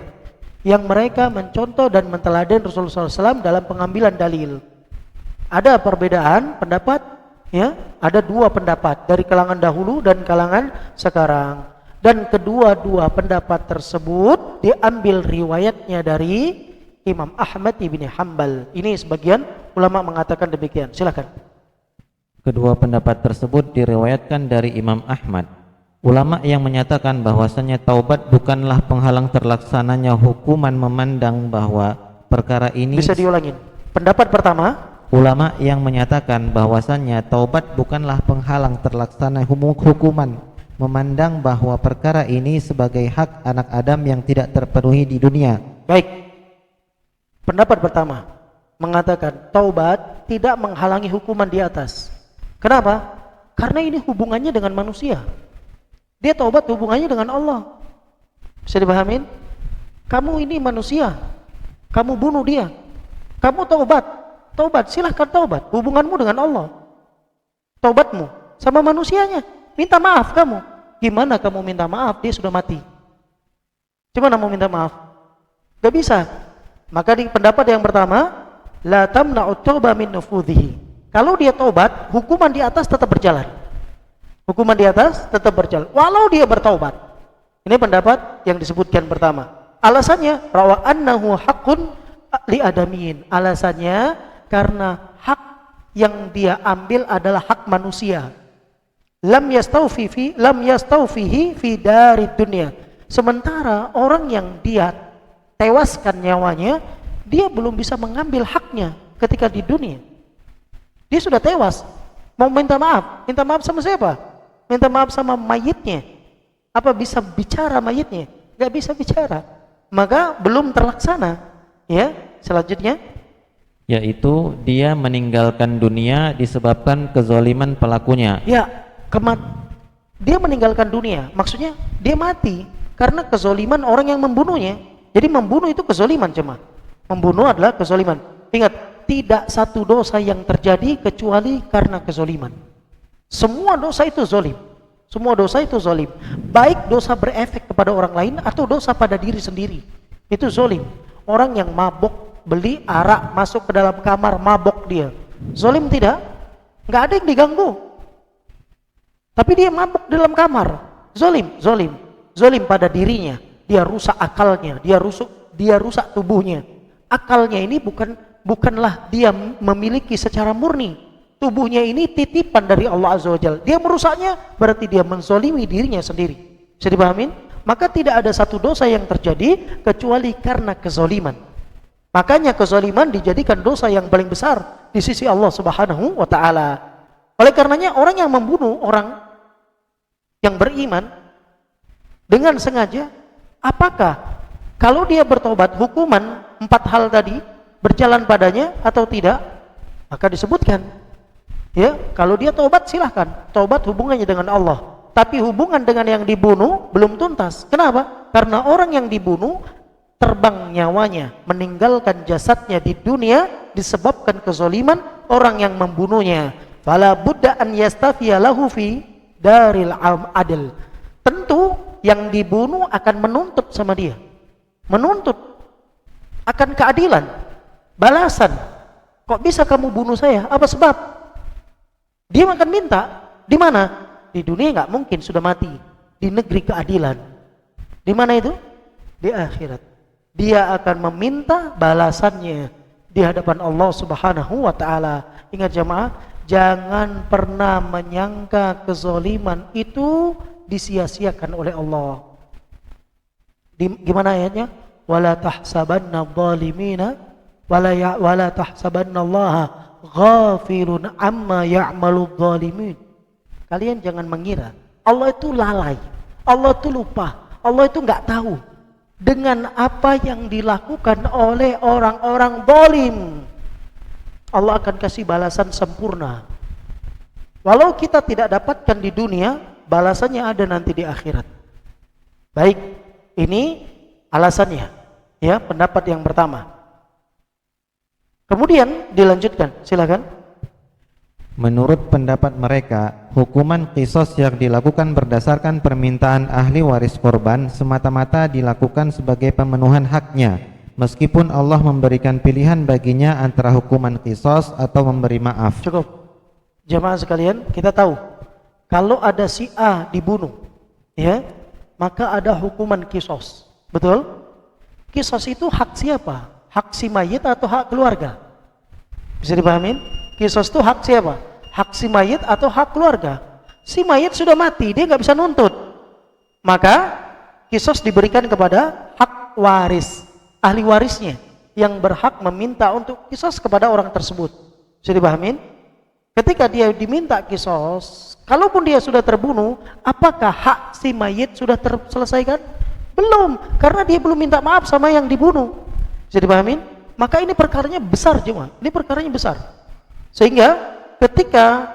yang mereka mencontoh dan menteladani Rasul SAW dalam pengambilan dalil. Ada perbedaan pendapat. Ya, ada dua pendapat dari kalangan dahulu dan kalangan sekarang, dan kedua-dua pendapat tersebut diambil riwayatnya dari Imam Ahmad ibn Hanbal. Ini sebagian ulama mengatakan demikian. Silakan. Kedua pendapat tersebut diriwayatkan dari Imam Ahmad. Ulama yang menyatakan bahwasanya taubat bukanlah penghalang terlaksananya hukuman memandang bahwa perkara ini. Bisa diulangin. Pendapat pertama, ulama yang menyatakan bahwasannya taubat bukanlah penghalang terlaksana hukuman, memandang bahwa perkara ini sebagai hak anak Adam yang tidak terpenuhi di dunia. Baik. Pendapat pertama mengatakan taubat tidak menghalangi hukuman di atas. Kenapa? Karena ini hubungannya dengan manusia. Dia taubat hubungannya dengan Allah. Bisa dipahamin? Kamu ini manusia, kamu bunuh dia, kamu taubat, silahkan taubat, hubunganmu dengan Allah. Taubatmu sama manusianya, minta maaf kamu. Gimana kamu minta maaf? Dia sudah mati. Gimana mau minta maaf? Gak bisa. Maka di pendapat yang pertama, la tamna'u tauba min nufudhihi. Kalau dia taubat, hukuman di atas tetap berjalan. Hukuman di atas tetap berjalan walau dia bertaubat. Ini pendapat yang disebutkan pertama. Alasannya rawa annahu haqqun li adamin. Alasannya karena hak yang dia ambil adalah hak manusia. Lam yastawfihi fi darid dunya. Sementara orang yang dia tewaskan nyawanya, dia belum bisa mengambil haknya ketika di dunia. Dia sudah tewas, mau minta maaf sama siapa? Minta maaf sama mayitnya. Apa bisa bicara mayitnya? Gak bisa bicara, maka belum terlaksana. Ya, selanjutnya, yaitu dia meninggalkan dunia disebabkan kezaliman pelakunya. Ya, dia meninggalkan dunia, maksudnya dia mati karena kezaliman orang yang membunuhnya. Jadi membunuh itu kezaliman, cuma membunuh adalah kezaliman. Ingat, tidak satu dosa yang terjadi kecuali karena kezaliman. Semua dosa itu zalim. Semua dosa itu zalim. Baik dosa berefek kepada orang lain atau dosa pada diri sendiri. Itu zalim. Orang yang mabuk, beli arak, masuk ke dalam kamar, mabuk dia. Zalim tidak? Enggak ada yang diganggu. Tapi dia mabuk di dalam kamar. Zalim, zalim. Zalim pada dirinya. Dia rusak akalnya, dia rusak tubuhnya. Akalnya ini bukanlah dia memiliki secara murni. Tubuhnya ini titipan dari Allah Azza wa Jalla. Dia merusaknya berarti dia menzalimi dirinya sendiri. Bisa dipahamin? Maka tidak ada satu dosa yang terjadi kecuali karena kezaliman. Makanya kezaliman dijadikan dosa yang paling besar di sisi Allah Subhanahu wa taala. Oleh karenanya orang yang membunuh orang yang beriman dengan sengaja, apakah kalau dia bertobat hukuman 4 hal tadi berjalan padanya atau tidak? Maka disebutkan, ya, kalau dia tobat silahkan, tobat hubungannya dengan Allah. Tapi hubungan dengan yang dibunuh belum tuntas. Kenapa? Karena orang yang dibunuh terbang nyawanya, meninggalkan jasadnya di dunia disebabkan kezaliman orang yang membunuhnya. Fala budda an yastafiya lahu fi daril adl. Tentu yang dibunuh akan menuntut sama dia, menuntut akan keadilan, balasan. Kok bisa kamu bunuh saya? Apa sebab? Dia akan minta. Di mana? Di dunia nggak mungkin, sudah mati. Di negeri keadilan. Di mana itu? Di akhirat. Dia akan meminta balasannya di hadapan Allah Subhanahu wa taala. Ingat jamaah, jangan pernah menyangka kezaliman itu disia-siakan oleh Allah. Gimana ayatnya? Wala tahsabanna dhalimina wala tahsabannallaha ghafirun amma ya'malu dhalimin. Kalian jangan mengira Allah itu lalai, Allah itu lupa, Allah itu enggak tahu dengan apa yang dilakukan oleh orang-orang zalim. Allah akan kasih balasan sempurna. Walau kita tidak dapatkan di dunia, balasannya ada nanti di akhirat. Baik, ini alasannya, ya, pendapat yang pertama. Kemudian dilanjutkan, silakan. Menurut pendapat mereka, hukuman qisas yang dilakukan berdasarkan permintaan ahli waris korban semata-mata dilakukan sebagai pemenuhan haknya, meskipun Allah memberikan pilihan baginya antara hukuman qisas atau memberi maaf. Cukup. Jamaah sekalian, kita tahu kalau ada si A dibunuh, ya, maka ada hukuman qisas. Betul? Qisas itu hak siapa? Hak si mayit atau hak keluarga? Bisa dipahamin? Qisas itu hak siapa? Hak si mayit atau hak keluarga? Si mayit sudah mati, dia nggak bisa nuntut. Maka qisas diberikan kepada hak waris, ahli warisnya yang berhak meminta untuk qisas kepada orang tersebut. Bisa dipahamin? Ketika dia diminta qisas, kalaupun dia sudah terbunuh, apakah hak si mayit sudah terselesaikan? Belum, karena dia belum minta maaf sama yang dibunuh. Bisa dipahamin? Maka ini perkaranya besar jemaah. Ini perkaranya besar. Sehingga ketika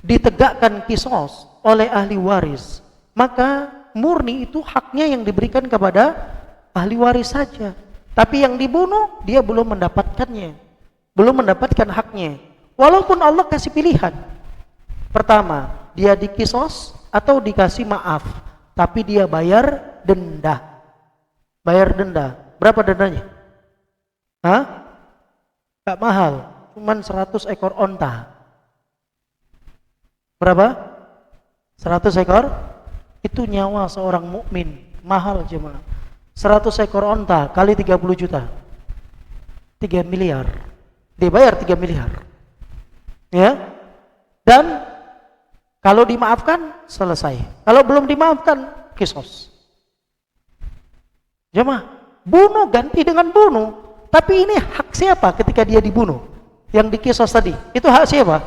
ditegakkan qisas oleh ahli waris, maka murni itu haknya yang diberikan kepada ahli waris saja. Tapi yang dibunuh dia belum mendapatkannya. Belum mendapatkan haknya. Walaupun Allah kasih pilihan. Pertama, dia diqisas atau dikasih maaf, tapi dia bayar denda. Bayar denda. Berapa dendanya? Hah? Gak mahal, cuman 100 ekor onta. Berapa? 100 ekor? Itu nyawa seorang mukmin. Mahal jemaah. 100 ekor onta kali 30 juta. 3 miliar. Dibayar 3 miliar. Ya. Dan kalau dimaafkan selesai. Kalau belum dimaafkan qisas. Jemaah, bunuh ganti dengan bunuh. Tapi ini hak siapa ketika dia dibunuh? Yang diqisas tadi, itu hak siapa?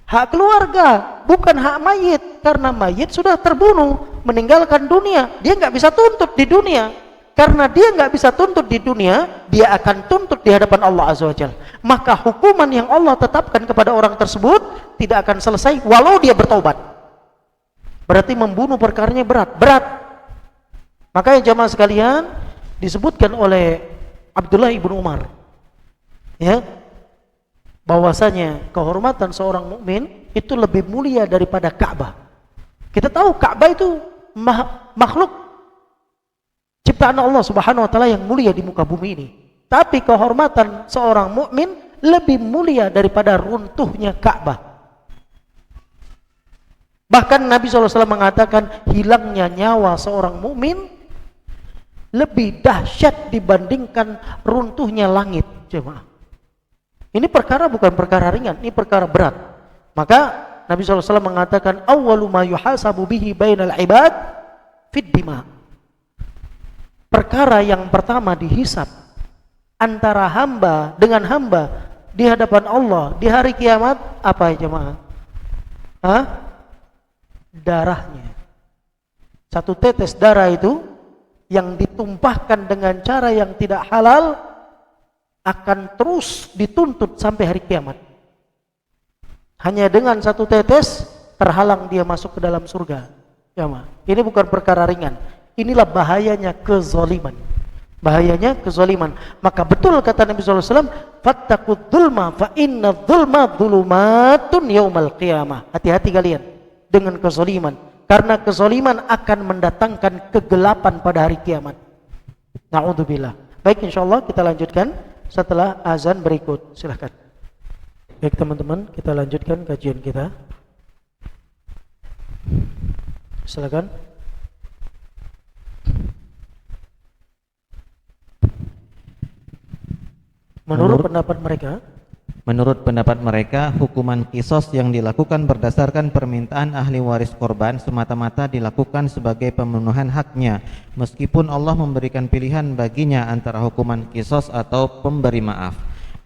Hak keluarga, bukan hak mayit. Karena mayit sudah terbunuh, meninggalkan dunia. Dia nggak bisa tuntut di dunia. Karena dia nggak bisa tuntut di dunia, dia akan tuntut di hadapan Allah Azza wa Jalla. Maka hukuman yang Allah tetapkan kepada orang tersebut tidak akan selesai walau dia bertobat. Berarti membunuh perkaranya berat. Makanya jamaah sekalian, disebutkan oleh Abdullah ibnu Umar, ya, bahwasanya kehormatan seorang mukmin itu lebih mulia daripada Ka'bah. Kita tahu Ka'bah itu makhluk ciptaan Allah Subhanahu wa taala yang mulia di muka bumi ini. Tapi kehormatan seorang mukmin lebih mulia daripada runtuhnya Ka'bah. Bahkan Nabi SAW mengatakan hilangnya nyawa seorang mukmin lebih dahsyat dibandingkan runtuhnya langit, jemaah. Ini perkara bukan perkara ringan, ini perkara berat. Maka Nabi SAW mengatakan awwalu ma yuhasabu bihi bainal ibad fid dima. Perkara yang pertama dihisab antara hamba dengan hamba di hadapan Allah di hari kiamat apa ya jemaah? Darahnya. Satu tetes darah itu yang ditumpahkan dengan cara yang tidak halal akan terus dituntut sampai hari kiamat. Hanya dengan satu tetes terhalang dia masuk ke dalam surga. Jemaah, ini bukan perkara ringan. Inilah bahayanya kezaliman. Bahayanya kezaliman. Maka betul kata Nabi SAW, fattaqud dzulma fa inna dzulma dzulumatun yaumal qiyamah. Hati-hati kalian dengan kezaliman, karena kezaliman akan mendatangkan kegelapan pada hari kiamat. Na'udzubillah. Baik, insyaallah kita lanjutkan setelah azan berikut. Silahkan. Baik teman-teman, kita lanjutkan kajian kita. Silakan. Menurut pendapat mereka, hukuman kisos yang dilakukan berdasarkan permintaan ahli waris korban semata-mata dilakukan sebagai pembunuhan haknya, meskipun Allah memberikan pilihan baginya antara hukuman kisos atau pemberi maaf.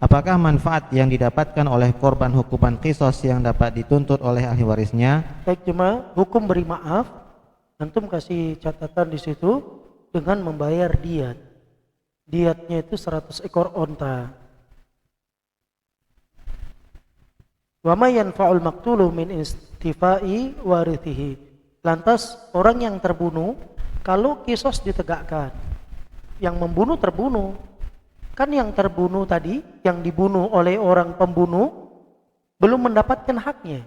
Apakah manfaat yang didapatkan oleh korban hukuman kisos yang dapat dituntut oleh ahli warisnya? Baik, cuma hukum beri maaf, antum kasih catatan di situ dengan membayar diat. Diatnya itu 100 ekor onta. Wa may yanfa'ul maqtulu min istifai warithihi. Lantas orang yang terbunuh, kalau kisos ditegakkan, yang membunuh terbunuh, kan yang terbunuh tadi, yang dibunuh oleh orang pembunuh belum mendapatkan haknya.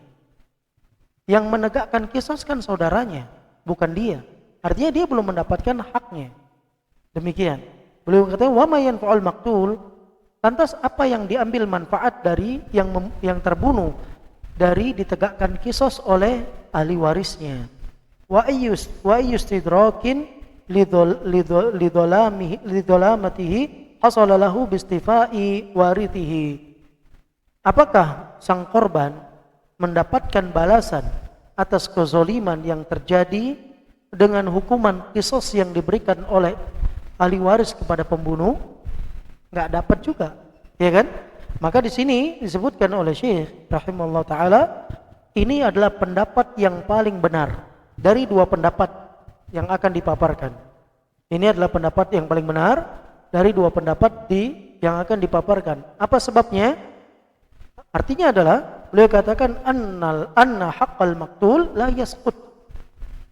Yang menegakkan kisos kan saudaranya, bukan dia. Artinya dia belum mendapatkan haknya. Demikian. Beliau kata wa may yanfa'ul maqtul. Lantas apa yang diambil manfaat dari yang terbunuh dari ditegakkan kisos oleh ahli warisnya? Wa ayyustidrakin lidzalamatihi hasala lahu bistifai warithihi. Apakah sang korban mendapatkan balasan atas kezaliman yang terjadi dengan hukuman kisos yang diberikan oleh ahli waris kepada pembunuh? Nggak dapat juga, ya kan? Maka di sini disebutkan oleh Syekh rahimahullah taala, ini adalah pendapat yang paling benar dari dua pendapat yang akan dipaparkan. Ini adalah pendapat yang paling benar dari dua pendapat yang akan dipaparkan. Apa sebabnya? Artinya adalah beliau katakan anna haqqal maqtul la yasqut.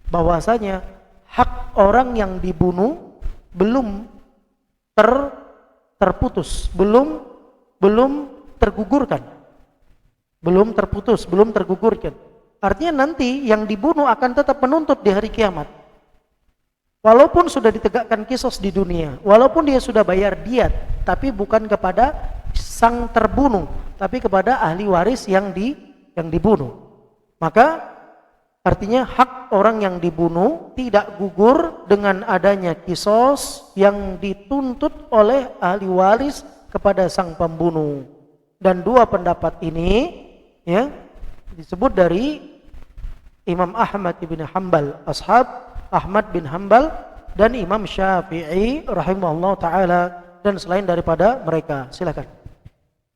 Bahwasanya hak orang yang dibunuh belum terputus, belum tergugurkan. Belum terputus, belum tergugurkan. Artinya nanti yang dibunuh akan tetap menuntut di hari kiamat. Walaupun sudah ditegakkan kisos di dunia, walaupun dia sudah bayar diat, tapi bukan kepada sang terbunuh, tapi kepada ahli waris yang dibunuh. Maka artinya hak orang yang dibunuh tidak gugur dengan adanya kisos yang dituntut oleh ahli waris kepada sang pembunuh. Dan dua pendapat ini ya disebut dari Imam Ahmad bin Hanbal, ashab Ahmad bin Hanbal, dan Imam Syafi'i rahimahullah ta'ala, dan selain daripada mereka. Silakan.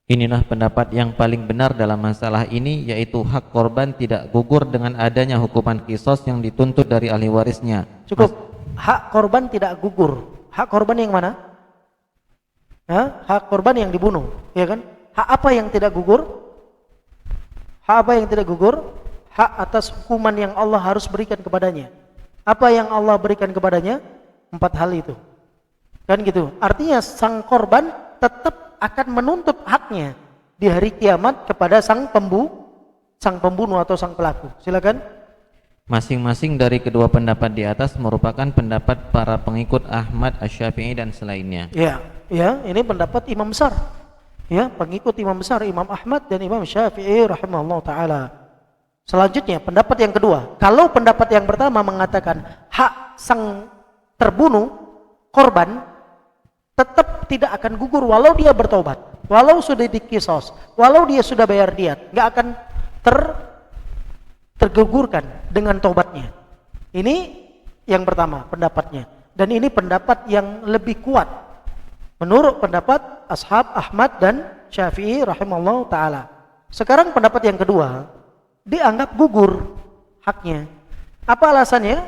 Inilah pendapat yang paling benar dalam masalah ini, yaitu hak korban tidak gugur dengan adanya hukuman kisos yang dituntut dari ahli warisnya. Cukup. Hak korban tidak gugur. Hak korban yang mana? Hak korban yang dibunuh, ya kan? Hak apa yang tidak gugur? Hak apa yang tidak gugur? Hak atas hukuman yang Allah harus berikan kepadanya. Apa yang Allah berikan kepadanya? 4 hal itu. Kan gitu. Artinya sang korban tetap akan menuntut haknya di hari kiamat kepada sang pembunuh atau sang pelaku. Silakan. Masing-masing dari kedua pendapat di atas merupakan pendapat para pengikut Ahmad, Asy-Syafi'i dan selainnya. Ya, ya, ini pendapat imam besar. Ya, pengikut imam besar Imam Ahmad dan Imam Syafi'i rahimahullah taala. Selanjutnya pendapat yang kedua. Kalau pendapat yang pertama mengatakan hak sang terbunuh korban tetap tidak akan gugur walau dia bertobat, walau sudah dikisos, walau dia sudah bayar diat, nggak akan tergugurkan dengan tobatnya. Ini yang pertama pendapatnya, dan ini pendapat yang lebih kuat menurut pendapat ashab Ahmad dan Syafi'i rahimahullah taala. Sekarang pendapat yang kedua, dianggap gugur haknya. Apa alasannya?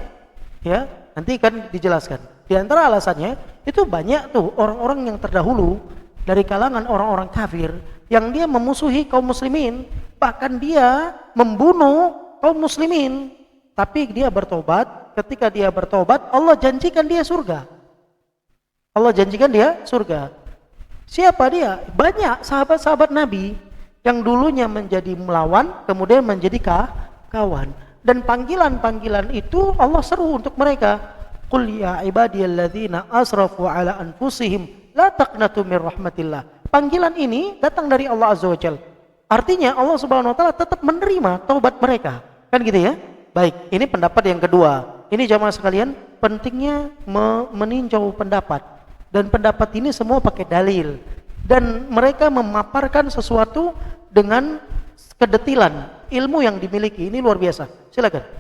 Ya, nanti kan dijelaskan. Di antara alasannya itu banyak tuh orang-orang yang terdahulu dari kalangan orang-orang kafir yang dia memusuhi kaum muslimin, bahkan dia membunuh kaum muslimin, tapi dia bertobat. Ketika dia bertobat, Allah janjikan dia surga. Allah janjikan dia surga. Siapa dia? Banyak sahabat-sahabat Nabi yang dulunya menjadi melawan, kemudian menjadi kawan. Dan panggilan-panggilan itu Allah seru untuk mereka. Qul ya ibadiyalladzina asrafu ala anfusihim la taqnatu min rahmatillah. Panggilan ini datang dari Allah Azza wa Jalla. Artinya Allah Subhanahu wa taala tetap menerima taubat mereka. Kan gitu ya? Baik, ini pendapat yang kedua. Ini jamaah sekalian, pentingnya meninjau pendapat. Dan pendapat ini semua pakai dalil. Dan mereka memaparkan sesuatu dengan kedetilan. Ilmu yang dimiliki ini luar biasa. Silakan.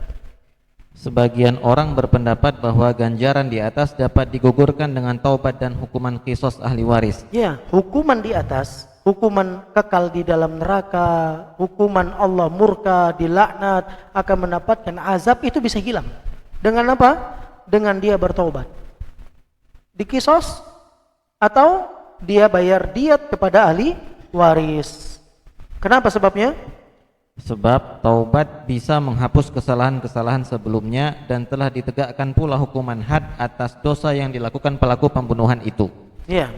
Sebagian orang berpendapat bahwa ganjaran di atas dapat digugurkan dengan taubat dan hukuman qisas ahli waris. Ya, hukuman di atas, hukuman kekal di dalam neraka, hukuman Allah murka, dilaknat, akan mendapatkan azab, itu bisa hilang. Dengan apa? Dengan dia bertaubat. Dikisos atau dia bayar diat kepada ahli waris. Kenapa sebabnya? Sebab taubat bisa menghapus kesalahan-kesalahan sebelumnya dan telah ditegakkan pula hukuman had atas dosa yang dilakukan pelaku pembunuhan itu. Iya.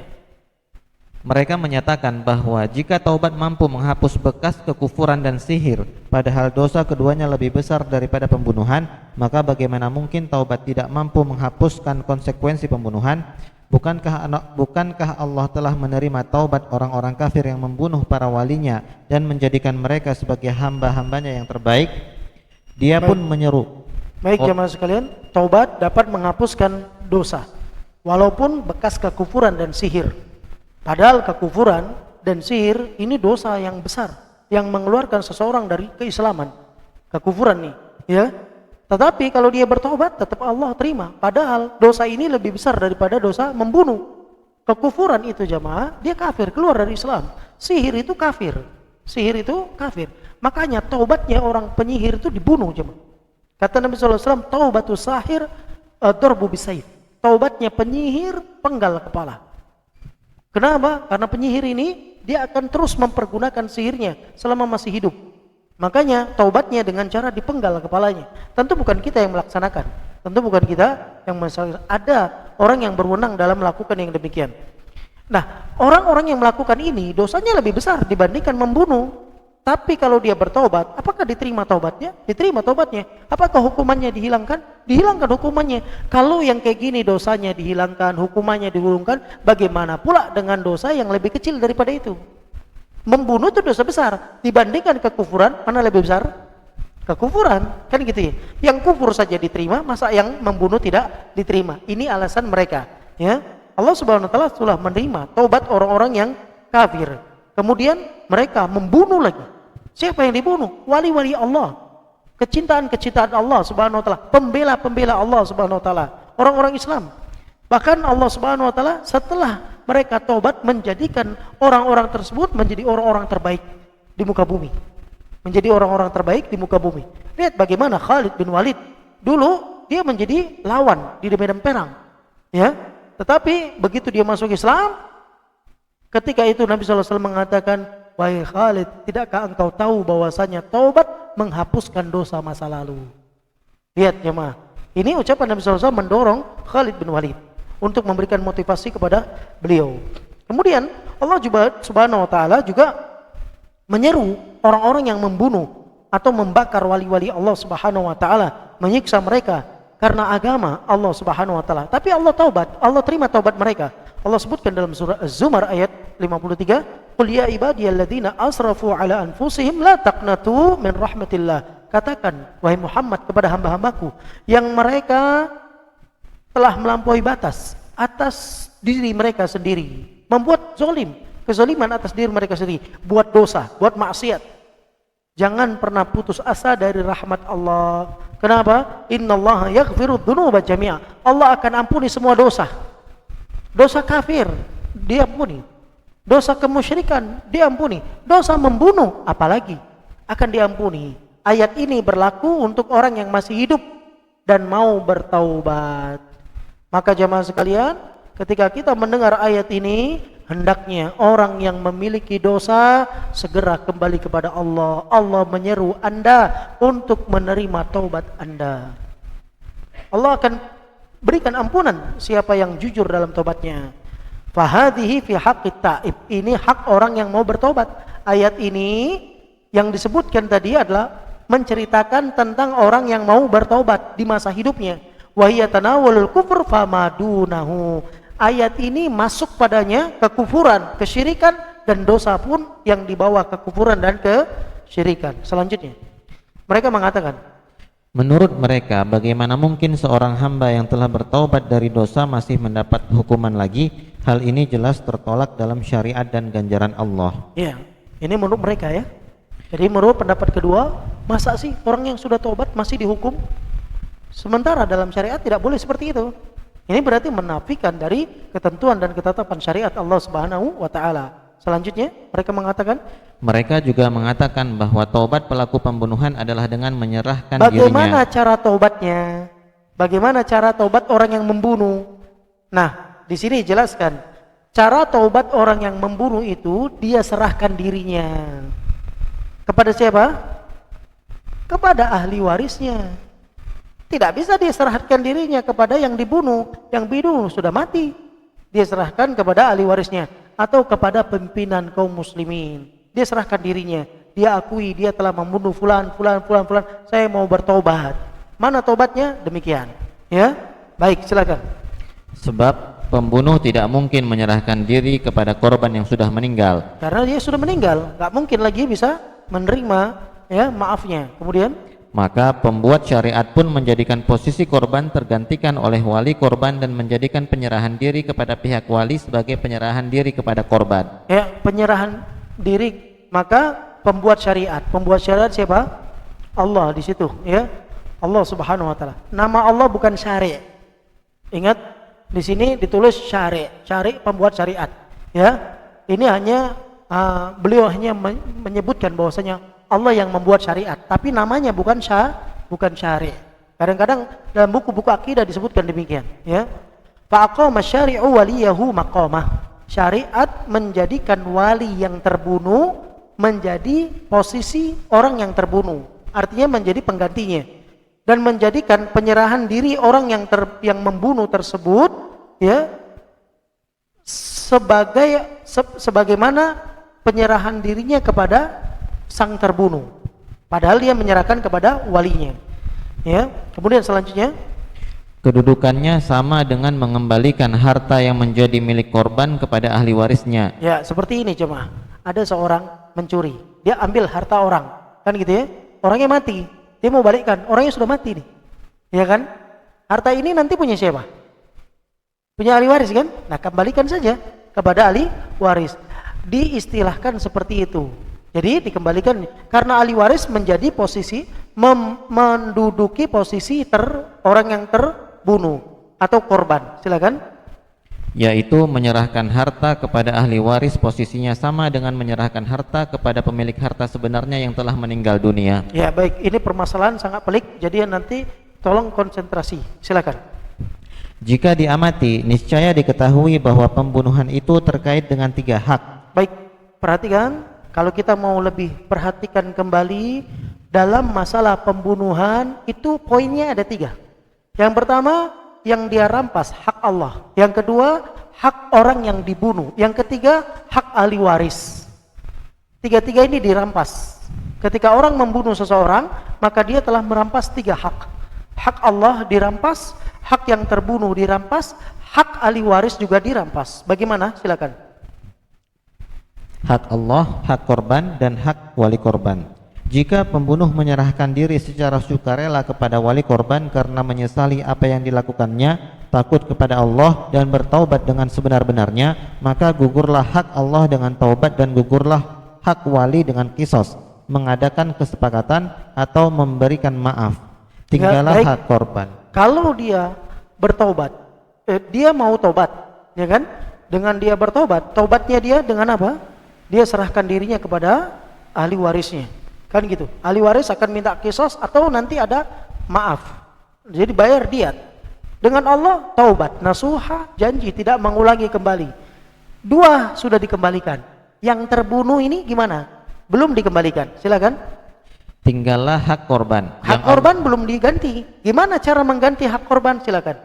Mereka menyatakan bahwa jika taubat mampu menghapus bekas kekufuran dan sihir, padahal dosa keduanya lebih besar daripada pembunuhan, maka bagaimana mungkin taubat tidak mampu menghapuskan konsekuensi pembunuhan? Bukankah Allah telah menerima taubat orang-orang kafir yang membunuh para walinya dan menjadikan mereka sebagai hamba-hambanya yang terbaik? Dia pun menyeru. Baik jemaah sekalian, taubat dapat menghapuskan dosa walaupun bekas kekufuran dan sihir. Padahal kekufuran dan sihir ini dosa yang besar yang mengeluarkan seseorang dari keislaman. Kekufuran nih, ya. Tetapi kalau dia bertobat tetap Allah terima. Padahal dosa ini lebih besar daripada dosa membunuh. Kekufuran itu jamaah, dia kafir, keluar dari Islam. Sihir itu kafir. Sihir itu kafir. Makanya taubatnya orang penyihir itu dibunuh jemaah. Kata Nabi SAW, taubatu sahir darbu bisayf. Taubatnya penyihir penggal kepala. Kenapa? Karena penyihir ini dia akan terus mempergunakan sihirnya selama masih hidup. Makanya taubatnya dengan cara dipenggal kepalanya. Tentu bukan kita yang melaksanakan. Tentu bukan kita yang melaksanakan. Ada orang yang berwenang dalam melakukan yang demikian. Nah, orang-orang yang melakukan ini dosanya lebih besar dibandingkan membunuh. Tapi kalau dia bertobat, apakah diterima taubatnya? Diterima taubatnya. Apakah hukumannya dihilangkan? Dihilangkan hukumannya. Kalau yang kayak gini dosanya dihilangkan, hukumannya dihilangkan, bagaimana pula dengan dosa yang lebih kecil daripada itu? Membunuh itu dosa besar. Dibandingkan kekufuran, mana lebih besar? Kekufuran, kan gitu ya. Yang kufur saja diterima, masa yang membunuh tidak diterima? Ini alasan mereka. Ya, Allah Subhanahu Wa Taala telah menerima taubat orang-orang yang kafir. Kemudian mereka membunuh lagi. Siapa yang dibunuh? Wali-wali Allah. Kecintaan-kecintaan Allah Subhanahu Wa Taala. Pembela-pembela Allah Subhanahu Wa Taala. Orang-orang Islam. Bahkan Allah Subhanahu Wa Taala setelah mereka taubat menjadikan orang-orang tersebut menjadi orang-orang terbaik di muka bumi. Menjadi orang-orang terbaik di muka bumi. Lihat bagaimana Khalid bin Walid. Dulu dia menjadi lawan di medan perang. Ya. Tetapi begitu dia masuk Islam, ketika itu Nabi SAW mengatakan, wahai Khalid, tidakkah engkau tahu bahwasanya taubat menghapuskan dosa masa lalu? Lihat jemaah. Ini ucapan Nabi SAW mendorong Khalid bin Walid untuk memberikan motivasi kepada beliau. Kemudian Allah juga Subhanahu Wa Taala juga menyeru orang-orang yang membunuh atau membakar wali-wali Allah Subhanahu wa taala, menyiksa mereka karena agama Allah Subhanahu wa taala. Tapi Allah taubat, Allah terima taubat mereka. Allah sebutkan dalam surah Az-Zumar ayat 53, "Qul ya ibadiyalladzina asrafu ala anfusihim la taqnatu min rahmatillah." Katakan wahai Muhammad kepada hamba-hambaku yang mereka telah melampaui batas atas diri mereka sendiri, membuat zalim, kezaliman atas diri mereka sendiri, buat dosa, buat maksiat. Jangan pernah putus asa dari rahmat Allah. Kenapa? Innallaha yaghfiru dzunuba jami'a. Allah akan ampuni semua dosa. Dosa kafir diampuni, dosa kemusyrikan diampuni, dosa membunuh apalagi akan diampuni. Ayat ini berlaku untuk orang yang masih hidup dan mau bertaubat. Maka jamaah sekalian, ketika kita mendengar ayat ini, hendaknya orang yang memiliki dosa segera kembali kepada Allah. Allah menyeru Anda untuk menerima taubat Anda. Allah akan berikan ampunan siapa yang jujur dalam taubatnya. Fahadhihi fi haqqit taib. Ini hak orang yang mau bertobat. Ayat ini yang disebutkan tadi adalah menceritakan tentang orang yang mau bertobat di masa hidupnya. Wa hiya tanawulul kufur famadunahu. Ayat ini masuk padanya kekufuran, kesyirikan dan dosa pun yang dibawa kekufuran dan kesyirikan. Selanjutnya, mereka mengatakan, menurut mereka, bagaimana mungkin seorang hamba yang telah bertaubat dari dosa masih mendapat hukuman lagi? Hal ini jelas tertolak dalam syariat dan ganjaran Allah. Ya, ini menurut mereka ya. Jadi menurut pendapat kedua, masa sih orang yang sudah taubat masih dihukum? Sementara dalam syariat tidak boleh seperti itu. Ini berarti menafikan dari ketentuan dan ketetapan syariat Allah Subhanahu wa taala. Selanjutnya, mereka mengatakan, mereka juga mengatakan bahwa taubat pelaku pembunuhan adalah dengan menyerahkan bagaimana dirinya. cara taubatnya? Bagaimana cara taubat orang yang membunuh? Nah, di sini jelaskan. Cara taubat orang yang membunuh itu dia serahkan dirinya. Kepada siapa? Kepada ahli warisnya. Tidak bisa dia serahkan dirinya kepada yang dibunuh. Yang dibunuh sudah mati. Dia serahkan kepada ahli warisnya atau kepada pimpinan kaum muslimin. Dia serahkan dirinya. Dia akui dia telah membunuh fulan. Saya mau bertobat. Mana tobatnya? Demikian. Ya, baik, silakan. Sebab pembunuh tidak mungkin menyerahkan diri kepada korban yang sudah meninggal. Karena dia sudah meninggal, nggak mungkin lagi bisa menerima ya maafnya. Kemudian, maka pembuat syariat pun menjadikan posisi korban tergantikan oleh wali korban dan menjadikan penyerahan diri kepada pihak wali sebagai penyerahan diri kepada korban. Ya, penyerahan diri. Maka pembuat syariat siapa? Allah di situ, ya. Allah Subhanahu wa taala. Nama Allah bukan syari'. Ingat, di sini ditulis syari'. Syari' pembuat syariat, ya. Ini hanya beliau hanya menyebutkan bahwasanya Allah yang membuat syariat, tapi namanya bukan syari'. Kadang-kadang dalam buku-buku akidah disebutkan demikian, ya. Fa'aqama syari'u waliyahu maqamah. Syariat menjadikan wali yang terbunuh menjadi posisi orang yang terbunuh. Artinya menjadi penggantinya dan menjadikan penyerahan diri orang yang membunuh tersebut, ya, sebagaimana penyerahan dirinya kepada sang terbunuh, padahal dia menyerahkan kepada walinya, ya. Kemudian selanjutnya, kedudukannya sama dengan mengembalikan harta yang menjadi milik korban kepada ahli warisnya. Ya, seperti ini cuma ada seorang mencuri, dia ambil harta orang, kan gitu ya. Orangnya mati, dia mau balikkan, orangnya sudah mati nih, ya kan. Harta ini nanti punya siapa? Punya ahli waris kan. Nah, kembalikan saja kepada ahli waris. Diistilahkan seperti itu. Jadi dikembalikan karena ahli waris menjadi posisi menduduki posisi orang yang terbunuh atau korban. Silakan. Yaitu menyerahkan harta kepada ahli waris posisinya sama dengan menyerahkan harta kepada pemilik harta sebenarnya yang telah meninggal dunia. Ya, baik, ini permasalahan sangat pelik, jadi nanti tolong konsentrasi. Silakan. Jika diamati, niscaya diketahui bahwa pembunuhan itu terkait dengan 3 hak. Baik, perhatikan. Kalau kita mau lebih perhatikan kembali dalam masalah pembunuhan itu poinnya ada 3. Yang pertama, yang dia rampas hak Allah. Yang kedua, hak orang yang dibunuh. Yang ketiga, hak ahli waris. 3 ini dirampas. Ketika orang membunuh seseorang, maka dia telah merampas 3 hak. Hak Allah dirampas, hak yang terbunuh dirampas, hak ahli waris juga dirampas. Bagaimana? Silakan. Hak Allah, hak korban, dan hak wali korban. Jika pembunuh menyerahkan diri secara sukarela kepada wali korban karena menyesali apa yang dilakukannya, takut kepada Allah dan bertaubat dengan sebenar-benarnya, maka gugurlah hak Allah dengan taubat dan gugurlah hak wali dengan kisos, mengadakan kesepakatan atau memberikan maaf. Tinggallah hak korban. Kalau dia bertaubat, dia mau taubat, ya kan? Dengan dia bertaubat, taubatnya dia dengan apa? Dia serahkan dirinya kepada ahli warisnya, kan gitu. Ahli waris akan minta kisos atau nanti ada maaf, jadi bayar diat. Dengan Allah taubat nasuha, janji tidak mengulangi kembali. 2 sudah dikembalikan. Yang terbunuh ini gimana? Belum dikembalikan. Silakan. Tinggallah hak korban. Hak korban belum diganti. Gimana cara mengganti hak korban? Silakan.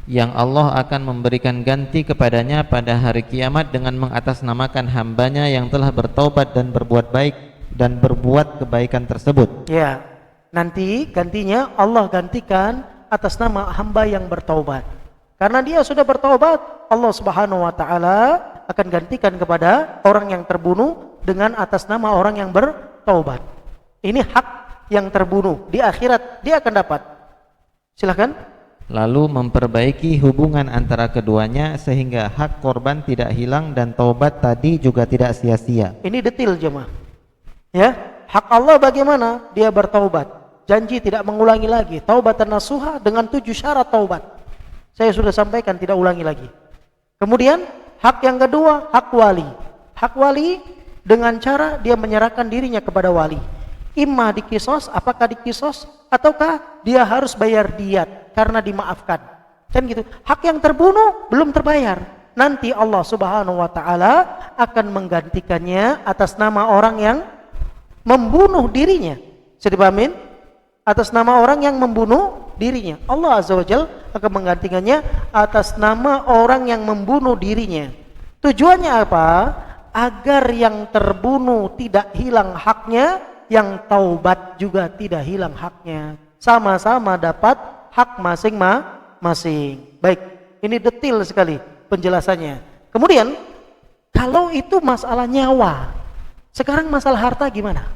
Yang Allah akan memberikan ganti kepadanya pada hari kiamat dengan mengatasnamakan hambanya yang telah bertaubat dan berbuat baik dan berbuat kebaikan tersebut. Ya, nanti gantinya Allah gantikan atas nama hamba yang bertaubat. Karena dia sudah bertaubat, Allah Subhanahu wa taala akan gantikan kepada orang yang terbunuh dengan atas nama orang yang bertaubat. Ini hak yang terbunuh, di akhirat dia akan dapat. Silakan. Lalu memperbaiki hubungan antara keduanya sehingga hak korban tidak hilang dan taubat tadi juga tidak sia-sia. Ini detail jemaah. Ya, hak Allah bagaimana? Dia bertaubat, janji tidak mengulangi lagi, taubatan nasuha dengan 7 syarat taubat. Saya sudah sampaikan, tidak ulangi lagi. Kemudian hak yang kedua, hak wali. Hak wali dengan cara dia menyerahkan dirinya kepada wali. Imma dikisos, apakah dikisos ataukah dia harus bayar diat karena dimaafkan. Kan gitu. Hak yang terbunuh belum terbayar. Nanti Allah Subhanahu wa taala akan menggantikannya atas nama orang yang membunuh dirinya. Bisa dipahamin? Atas nama orang yang membunuh dirinya. Allah Azza wa Jalla akan menggantikannya atas nama orang yang membunuh dirinya. Tujuannya apa? Agar yang terbunuh tidak hilang haknya, yang taubat juga tidak hilang haknya. Sama-sama dapat hak masing-masing. Baik, ini detail sekali penjelasannya. Kemudian, kalau itu masalah nyawa, sekarang masalah harta gimana?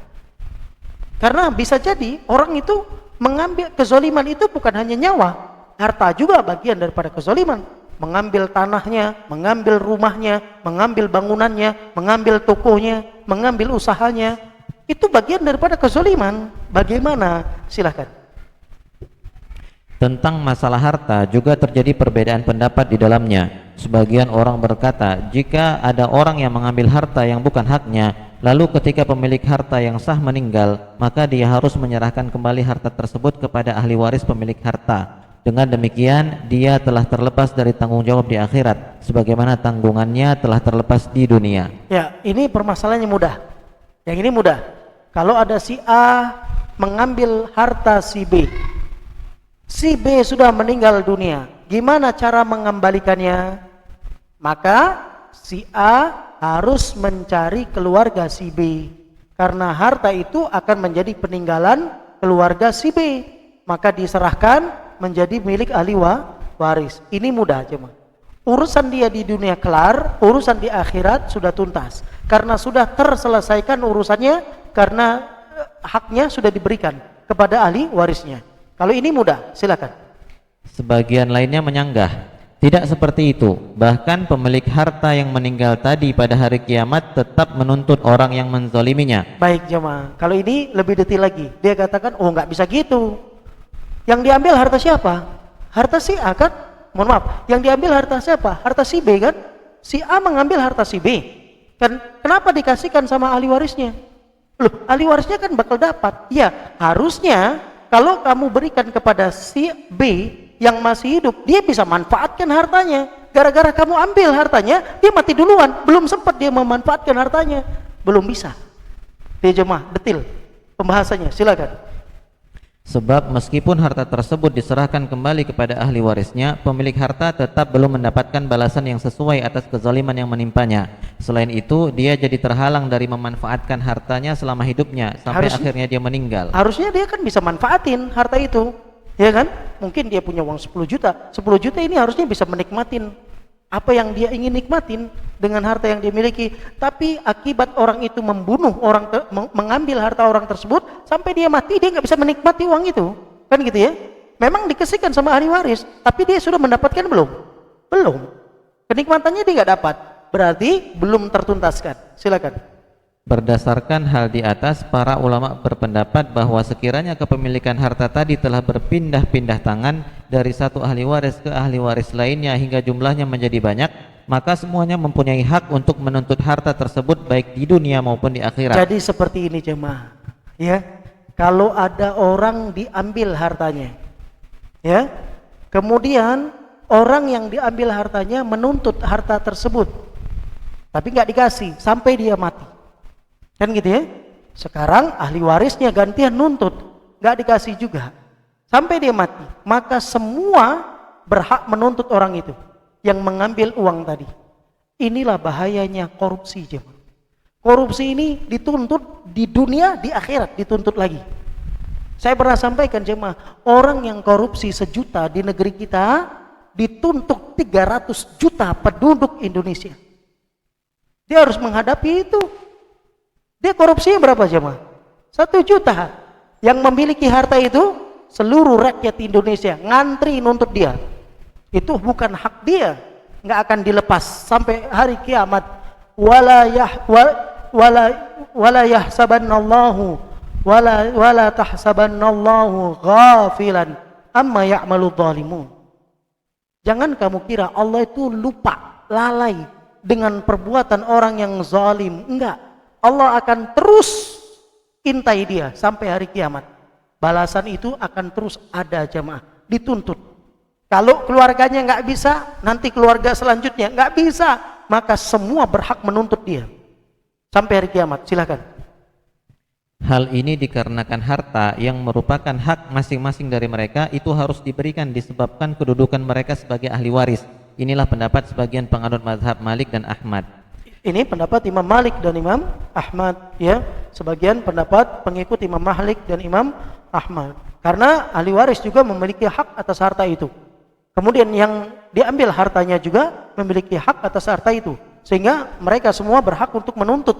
Karena bisa jadi orang itu mengambil kezoliman itu bukan hanya nyawa, harta juga bagian daripada kezoliman. Mengambil tanahnya, mengambil rumahnya, mengambil bangunannya, mengambil tokonya, mengambil usahanya, itu bagian daripada kezoliman. Bagaimana? Silahkan. Tentang masalah harta juga terjadi perbedaan pendapat di dalamnya. Sebagian orang berkata, jika ada orang yang mengambil harta yang bukan haknya, lalu ketika pemilik harta yang sah meninggal, maka dia harus menyerahkan kembali harta tersebut kepada ahli waris pemilik harta. Dengan demikian, dia telah terlepas dari tanggung jawab di akhirat, sebagaimana tanggungannya telah terlepas di dunia. Ya, ini permasalahannya mudah. Yang ini mudah. Kalau ada si A mengambil harta si B, si B sudah meninggal dunia, gimana cara mengembalikannya? Maka si A harus mencari keluarga si B, karena harta itu akan menjadi peninggalan keluarga si B, maka diserahkan menjadi milik ahli waris. Ini mudah cuma. Urusan dia di dunia kelar, urusan di akhirat sudah tuntas, karena sudah terselesaikan urusannya, karena haknya sudah diberikan kepada ahli warisnya. Kalau ini mudah, silakan. Sebagian lainnya menyanggah, tidak seperti itu. Bahkan pemilik harta yang meninggal tadi pada hari kiamat tetap menuntut orang yang menzaliminya. Baik jemaah, kalau ini lebih detail lagi. Dia katakan, oh nggak bisa gitu. Yang diambil harta siapa? Harta si A kan? Mohon maaf, yang diambil harta siapa? Harta si B kan? Si A mengambil harta si B. Kan kenapa dikasihkan sama ahli warisnya? Loh, ahli warisnya kan bakal dapat. Ya, harusnya kalau kamu berikan kepada si B yang masih hidup, dia bisa manfaatkan hartanya. Gara-gara kamu ambil hartanya, dia mati duluan. Belum sempat dia memanfaatkan hartanya. Belum bisa. Dia jemaah, detil pembahasannya, silakan. Sebab meskipun harta tersebut diserahkan kembali kepada ahli warisnya, pemilik harta tetap belum mendapatkan balasan yang sesuai atas kezaliman yang menimpanya. Selain itu, dia jadi terhalang dari memanfaatkan hartanya selama hidupnya sampai akhirnya dia meninggal. Harusnya dia kan bisa manfaatin harta itu, ya kan? Mungkin dia punya uang 10 juta. 10 juta ini harusnya bisa menikmatin apa yang dia ingin nikmatin dengan harta yang dia miliki. Tapi akibat orang itu membunuh mengambil harta orang tersebut sampai dia mati, dia nggak bisa menikmati uang itu, kan gitu ya. Memang dikasihkan sama ahli waris, tapi dia sudah mendapatkan belum kenikmatannya dia nggak dapat, berarti belum tertuntaskan. Silakan. Berdasarkan hal di atas, para ulama berpendapat bahwa sekiranya kepemilikan harta tadi telah berpindah-pindah tangan dari satu ahli waris ke ahli waris lainnya hingga jumlahnya menjadi banyak, maka semuanya mempunyai hak untuk menuntut harta tersebut baik di dunia maupun di akhirat. Jadi seperti ini jemaah, ya. Kalau ada orang diambil hartanya, ya, kemudian orang yang diambil hartanya menuntut harta tersebut, tapi nggak dikasih sampai dia mati. Kan gitu ya. Sekarang ahli warisnya gantian nuntut, nggak dikasih juga sampai dia mati, maka semua berhak menuntut orang itu yang mengambil uang tadi. Inilah bahayanya korupsi, jemaah. Korupsi ini dituntut di dunia, di akhirat dituntut lagi. Saya pernah sampaikan, jemaah, orang yang korupsi 1 juta di negeri kita dituntut 300 juta penduduk Indonesia. Dia harus menghadapi itu. Dia korupsinya berapa, jemaah? 1 juta. Yang memiliki harta itu seluruh rakyat Indonesia ngantri nuntut dia. Itu bukan hak dia, nggak akan dilepas sampai hari kiamat. Wala yahsabannallahu wala tahsabannallahu ghafilan amma ya'malu dhalimun. Jangan kamu kira Allah itu lupa, lalai dengan perbuatan orang yang zalim. Enggak. Allah akan terus intai dia sampai hari kiamat. Balasan itu akan terus ada, jemaah, dituntut. Kalau keluarganya nggak bisa, nanti keluarga selanjutnya nggak bisa, maka semua berhak menuntut dia sampai hari kiamat. Silakan. Hal ini dikarenakan harta yang merupakan hak masing-masing dari mereka itu harus diberikan disebabkan kedudukan mereka sebagai ahli waris. Inilah pendapat sebagian penganut mazhab Malik dan Ahmad. Ini pendapat Imam Malik dan Imam Ahmad, ya. Sebagian pendapat pengikut Imam Malik dan Imam Ahmad. Karena ahli waris juga memiliki hak atas harta itu. Kemudian yang diambil hartanya juga memiliki hak atas harta itu. Sehingga mereka semua berhak untuk menuntut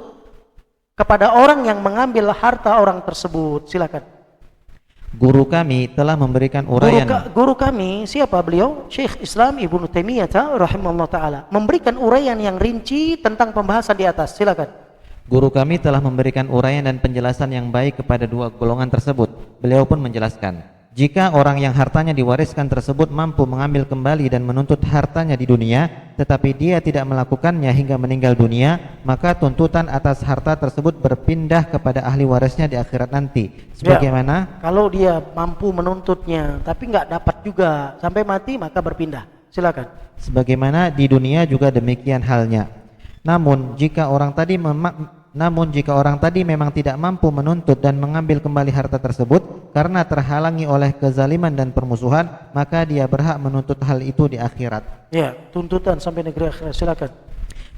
kepada orang yang mengambil harta orang tersebut. Silakan. Guru kami telah memberikan uraian. Guru kami, siapa beliau? Syekh Islam Ibnu Taimiyah rahimahullah taala, memberikan uraian yang rinci tentang pembahasan di atas. Silakan. Guru kami telah memberikan uraian dan penjelasan yang baik kepada dua golongan tersebut. Beliau pun menjelaskan, jika orang yang hartanya diwariskan tersebut mampu mengambil kembali dan menuntut hartanya di dunia, tetapi dia tidak melakukannya hingga meninggal dunia, maka tuntutan atas harta tersebut berpindah kepada ahli warisnya di akhirat nanti. Sebagaimana kalau dia mampu menuntutnya tapi nggak dapat juga sampai mati, maka berpindah. Silakan. Sebagaimana di dunia juga demikian halnya. Namun jika orang tadi memang tidak mampu menuntut dan mengambil kembali harta tersebut karena terhalangi oleh kezaliman dan permusuhan, maka dia berhak menuntut hal itu di akhirat. Ya, tuntutan sampai negeri akhirat. Silakan.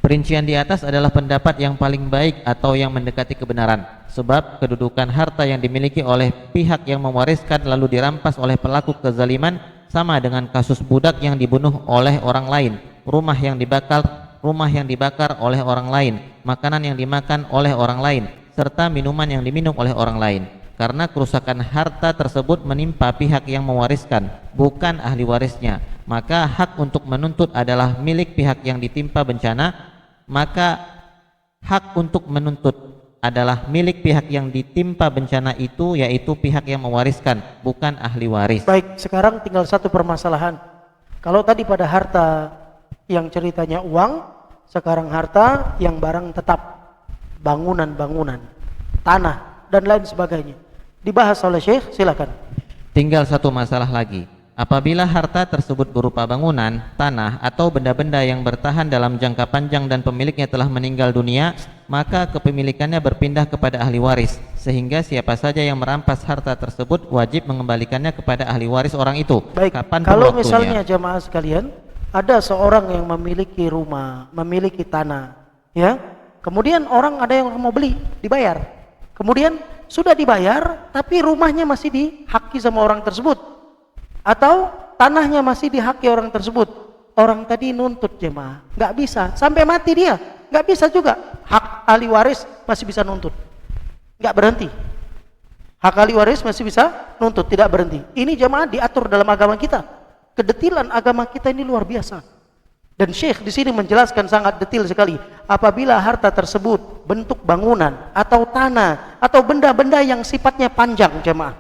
Perincian di atas adalah pendapat yang paling baik atau yang mendekati kebenaran, sebab kedudukan harta yang dimiliki oleh pihak yang mewariskan lalu dirampas oleh pelaku kezaliman sama dengan kasus budak yang dibunuh oleh orang lain, rumah yang dibakar oleh orang lain, makanan yang dimakan oleh orang lain, serta minuman yang diminum oleh orang lain. Karena kerusakan harta tersebut menimpa pihak yang mewariskan, bukan ahli warisnya, maka hak untuk menuntut adalah milik pihak yang ditimpa bencana. Maka hak untuk menuntut adalah milik pihak yang ditimpa bencana itu, yaitu pihak yang mewariskan, bukan ahli waris. Baik, sekarang tinggal satu permasalahan. Kalau tadi pada harta yang ceritanya uang, sekarang harta yang barang tetap, bangunan-bangunan, tanah dan lain sebagainya, dibahas oleh Syekh. Silakan. Tinggal satu masalah lagi. Apabila harta tersebut berupa bangunan, tanah atau benda-benda yang bertahan dalam jangka panjang dan pemiliknya telah meninggal dunia, maka kepemilikannya berpindah kepada ahli waris sehingga siapa saja yang merampas harta tersebut wajib mengembalikannya kepada ahli waris orang itu. Baik, Kapan kalau waktunya? misalnya jamaah sekalian, ada seorang yang memiliki rumah, memiliki tanah, ya, kemudian orang ada yang mau beli, dibayar, kemudian sudah dibayar, tapi rumahnya masih dihaki sama orang tersebut, atau tanahnya masih dihaki orang tersebut. Orang tadi nuntut jemaah, nggak bisa, sampai mati dia, nggak bisa juga. Hak ahli waris masih bisa nuntut, nggak berhenti. Hak ahli waris masih bisa nuntut, tidak berhenti. Ini jemaah diatur dalam agama kita. Kedetilan agama kita ini luar biasa. Dan Syekh di sini menjelaskan sangat detil sekali. Apabila harta tersebut bentuk bangunan atau tanah atau benda-benda yang sifatnya panjang jemaah,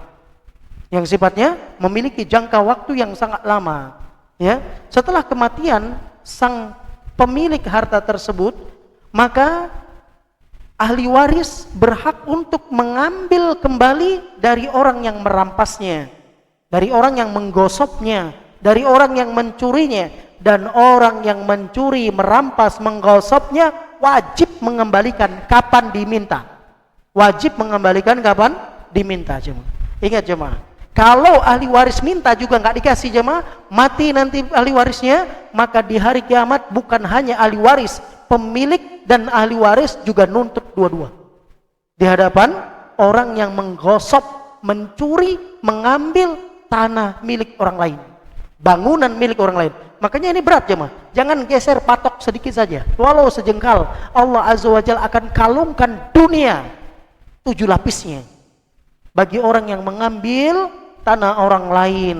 yang sifatnya memiliki jangka waktu yang sangat lama, ya, setelah kematian sang pemilik harta tersebut, maka ahli waris berhak untuk mengambil kembali dari orang yang merampasnya, dari orang yang menggosoknya, dari orang yang mencurinya. Dan orang yang mencuri, merampas, menggosoknya wajib mengembalikan kapan diminta. Wajib mengembalikan kapan diminta jemaah. Ingat jemaah, kalau ahli waris minta juga nggak dikasih jemaah, mati nanti ahli warisnya, maka di hari kiamat bukan hanya ahli waris, pemilik dan ahli waris juga nuntut dua-dua di hadapan orang yang menggosok, mencuri, mengambil tanah milik orang lain, bangunan milik orang lain. Makanya ini berat jemaah. Jangan geser patok sedikit saja, walau sejengkal. Allah Azza wa Jalla akan kalungkan dunia 7 lapisnya bagi orang yang mengambil tanah orang lain,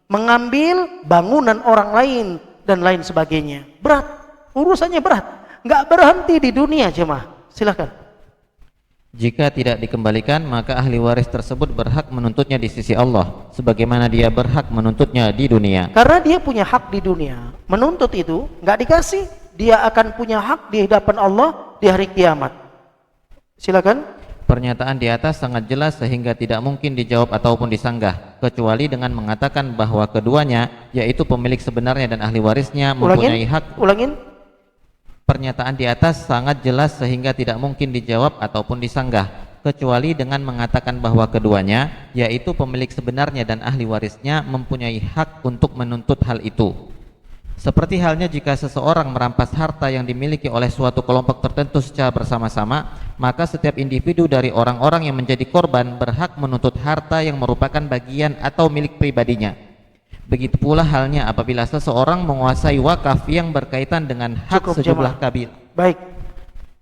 mengambil bangunan orang lain dan lain sebagainya. Berat, urusannya berat. Nggak berhenti di dunia jemaah. Silakan. Jika tidak dikembalikan, maka ahli waris tersebut berhak menuntutnya di sisi Allah, sebagaimana dia berhak menuntutnya di dunia. Karena dia punya hak di dunia, menuntut itu nggak dikasih, dia akan punya hak di hadapan Allah di hari kiamat. Silakan. Pernyataan di atas sangat jelas sehingga tidak mungkin dijawab ataupun disanggah, kecuali dengan mengatakan bahwa keduanya, yaitu pemilik sebenarnya dan ahli warisnya, mempunyai hak. Ulangin. Pernyataan di atas sangat jelas sehingga tidak mungkin dijawab ataupun disanggah, kecuali dengan mengatakan bahwa keduanya, yaitu pemilik sebenarnya dan ahli warisnya, mempunyai hak untuk menuntut hal itu. Seperti halnya jika seseorang merampas harta yang dimiliki oleh suatu kelompok tertentu secara bersama-sama, maka setiap individu dari orang-orang yang menjadi korban berhak menuntut harta yang merupakan bagian atau milik pribadinya. Begitu pula halnya apabila seseorang menguasai wakaf yang berkaitan dengan hak sejumlah kabilah. Baik.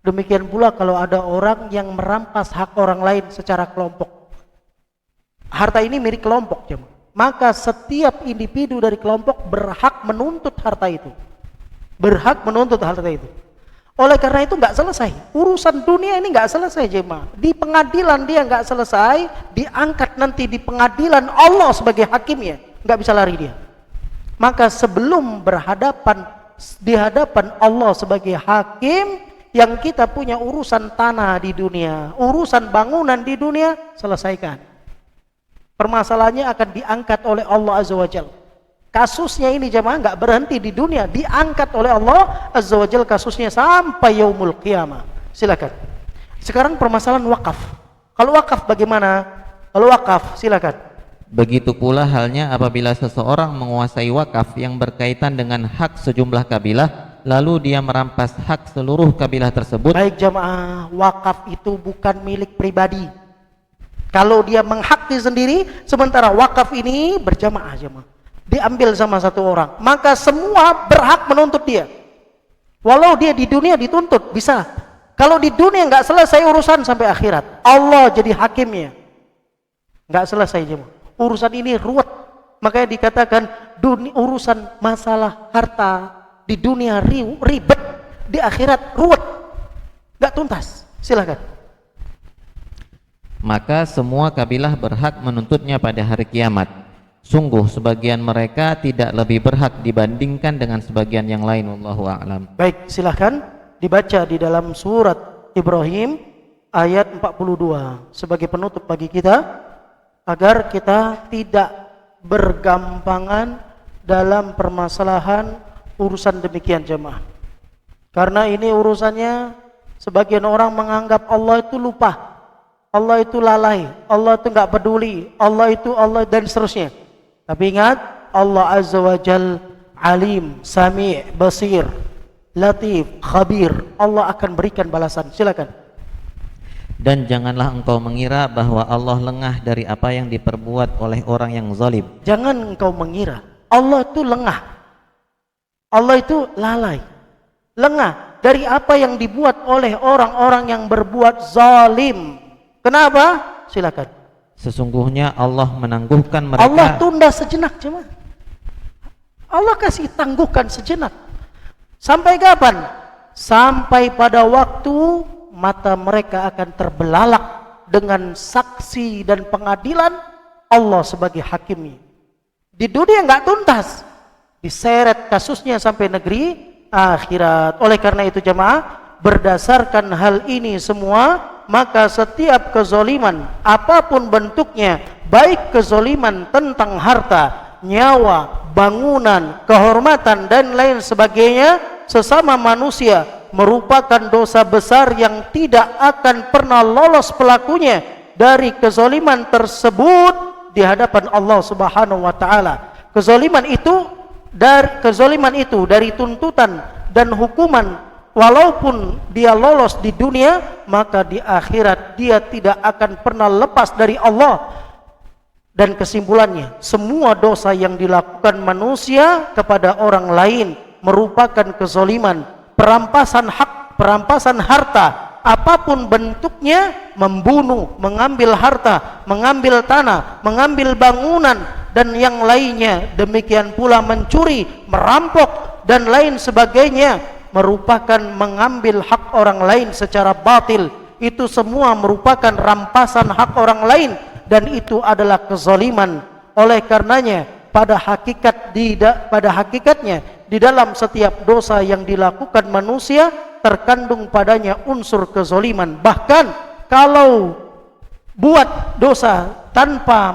Demikian pula kalau ada orang yang merampas hak orang lain secara kelompok. Harta ini milik kelompok jemaah. Maka setiap individu dari kelompok berhak menuntut harta itu. Berhak menuntut harta itu. Oleh karena itu nggak selesai. Urusan dunia ini nggak selesai jemaah. Di pengadilan dia nggak selesai, diangkat nanti di pengadilan Allah sebagai hakimnya. Nggak bisa lari dia. Maka sebelum berhadapan di hadapan Allah sebagai hakim, yang kita punya urusan tanah di dunia, urusan bangunan di dunia, selesaikan. Permasalahannya akan diangkat oleh Allah Azza wa Jalla. Kasusnya ini jemaah nggak berhenti di dunia, diangkat oleh Allah Azza wa Jalla kasusnya sampai yaumul qiyamah. Silakan. Sekarang permasalahan wakaf. Kalau wakaf bagaimana? Kalau wakaf silakan. Begitu pula halnya apabila seseorang menguasai wakaf yang berkaitan dengan hak sejumlah kabilah, lalu dia merampas hak seluruh kabilah tersebut. Baik jamaah, wakaf itu bukan milik pribadi. Kalau dia menghakki sendiri, sementara wakaf ini berjamaah jamaah, diambil sama satu orang, maka semua berhak menuntut dia. Walau dia di dunia dituntut, bisa. Kalau di dunia nggak selesai urusan sampai akhirat, Allah jadi hakimnya, nggak selesai jemaah. Urusan ini ruwet, makanya dikatakan urusan masalah harta di dunia ribet, di akhirat ruwet, nggak tuntas. Silakan. Maka semua kabilah berhak menuntutnya pada hari kiamat. Sungguh sebagian mereka tidak lebih berhak dibandingkan dengan sebagian yang lain. Wallahu a'lam. Baik, silahkan dibaca di dalam surat Ibrahim ayat 42 sebagai penutup bagi kita, agar kita tidak bergampangan dalam permasalahan urusan demikian jemaah. Karena ini urusannya sebagian orang menganggap Allah itu lupa. Allah itu lalai, Allah itu enggak peduli, Allah itu Allah dan seterusnya. Tapi ingat, Allah Azza wa Jal Alim, Sami', Basir, Latif, Khabir. Allah akan berikan balasan. Silakan. Dan janganlah engkau mengira bahwa Allah lengah dari apa yang diperbuat oleh orang yang zalim. Jangan engkau mengira Allah itu lengah, Allah itu lalai, lengah dari apa yang dibuat oleh orang-orang yang berbuat zalim. Kenapa? Silakan. Sesungguhnya Allah menangguhkan mereka. Allah tunda sejenak, jemaah. Allah kasih tangguhkan sejenak. Sampai kapan? Sampai pada waktu mata mereka akan terbelalak dengan saksi dan pengadilan Allah sebagai hakimnya. Di dunia enggak tuntas, diseret kasusnya sampai negeri akhirat. Oleh karena itu jemaah, berdasarkan hal ini semua, maka setiap kezoliman apapun bentuknya, baik kezoliman tentang harta, nyawa, bangunan, kehormatan dan lain sebagainya, sesama manusia merupakan dosa besar yang tidak akan pernah lolos pelakunya dari kezoliman tersebut di hadapan Allah Subhanahu wa taala. Kezoliman itu dari tuntutan dan hukuman, walaupun dia lolos di dunia, maka di akhirat dia tidak akan pernah lepas dari Allah. Dan kesimpulannya, semua dosa yang dilakukan manusia kepada orang lain merupakan kezoliman, perampasan hak, perampasan harta, apapun bentuknya, membunuh, mengambil harta, mengambil tanah, mengambil bangunan dan yang lainnya. Demikian pula mencuri, merampok dan lain sebagainya merupakan mengambil hak orang lain secara batil. Itu semua merupakan rampasan hak orang lain dan itu adalah kezaliman. Oleh karenanya pada hakikatnya di dalam setiap dosa yang dilakukan manusia terkandung padanya unsur kezaliman. Bahkan kalau buat dosa tanpa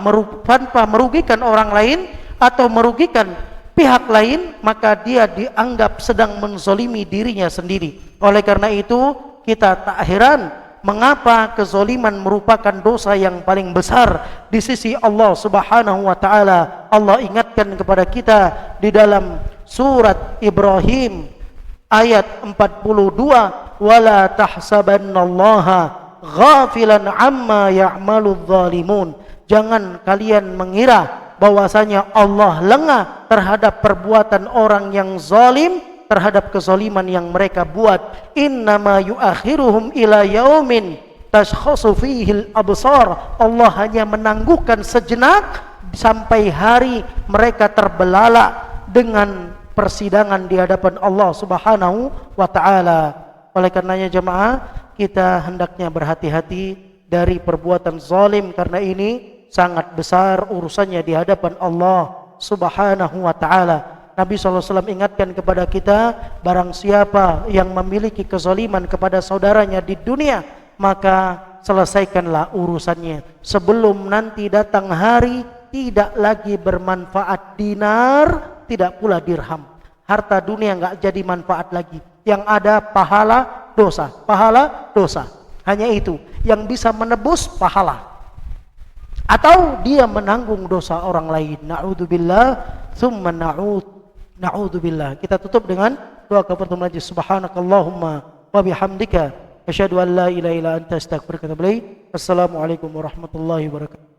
merugikan orang lain atau merugikan pihak lain, maka dia dianggap sedang menzalimi dirinya sendiri. Oleh karena itu kita tak heran mengapa kezaliman merupakan dosa yang paling besar di sisi Allah Subhanahu wa taala. Allah ingatkan kepada kita di dalam surat Ibrahim ayat 42, wala tahsabannallaha ghafilan amma ya'maludz zalimun. Jangan kalian mengira bahwasanya Allah lengah terhadap perbuatan orang yang zalim, terhadap kezaliman yang mereka buat. Innama yuakhiruhum ila yaumin tashkhasu fihil absar. Allah hanya menangguhkan sejenak sampai hari mereka terbelalak dengan persidangan di hadapan Allah Subhanahu wa taala. Oleh karenanya jemaah, kita hendaknya berhati-hati dari perbuatan zalim karena ini sangat besar urusannya di hadapan Allah Subhanahu wa taala. Nabi SAW ingatkan kepada kita, barang siapa yang memiliki kezaliman kepada saudaranya di dunia, maka selesaikanlah urusannya sebelum nanti datang hari tidak lagi bermanfaat dinar, tidak pula dirham. Harta dunia enggak jadi manfaat lagi. Yang ada pahala dosa, pahala dosa. Hanya itu yang bisa menebus pahala. Atau dia menanggung dosa orang lain. Na'udzubillah, tsumma na'udzubillah. Kita tutup dengan doa kafaratul majlis. Subhanakallahumma wa bihamdika asyhadu an la ilaha illa anta astaghfiruka wa atubu ilaik. Assalamualaikum warahmatullahi wabarakatuh.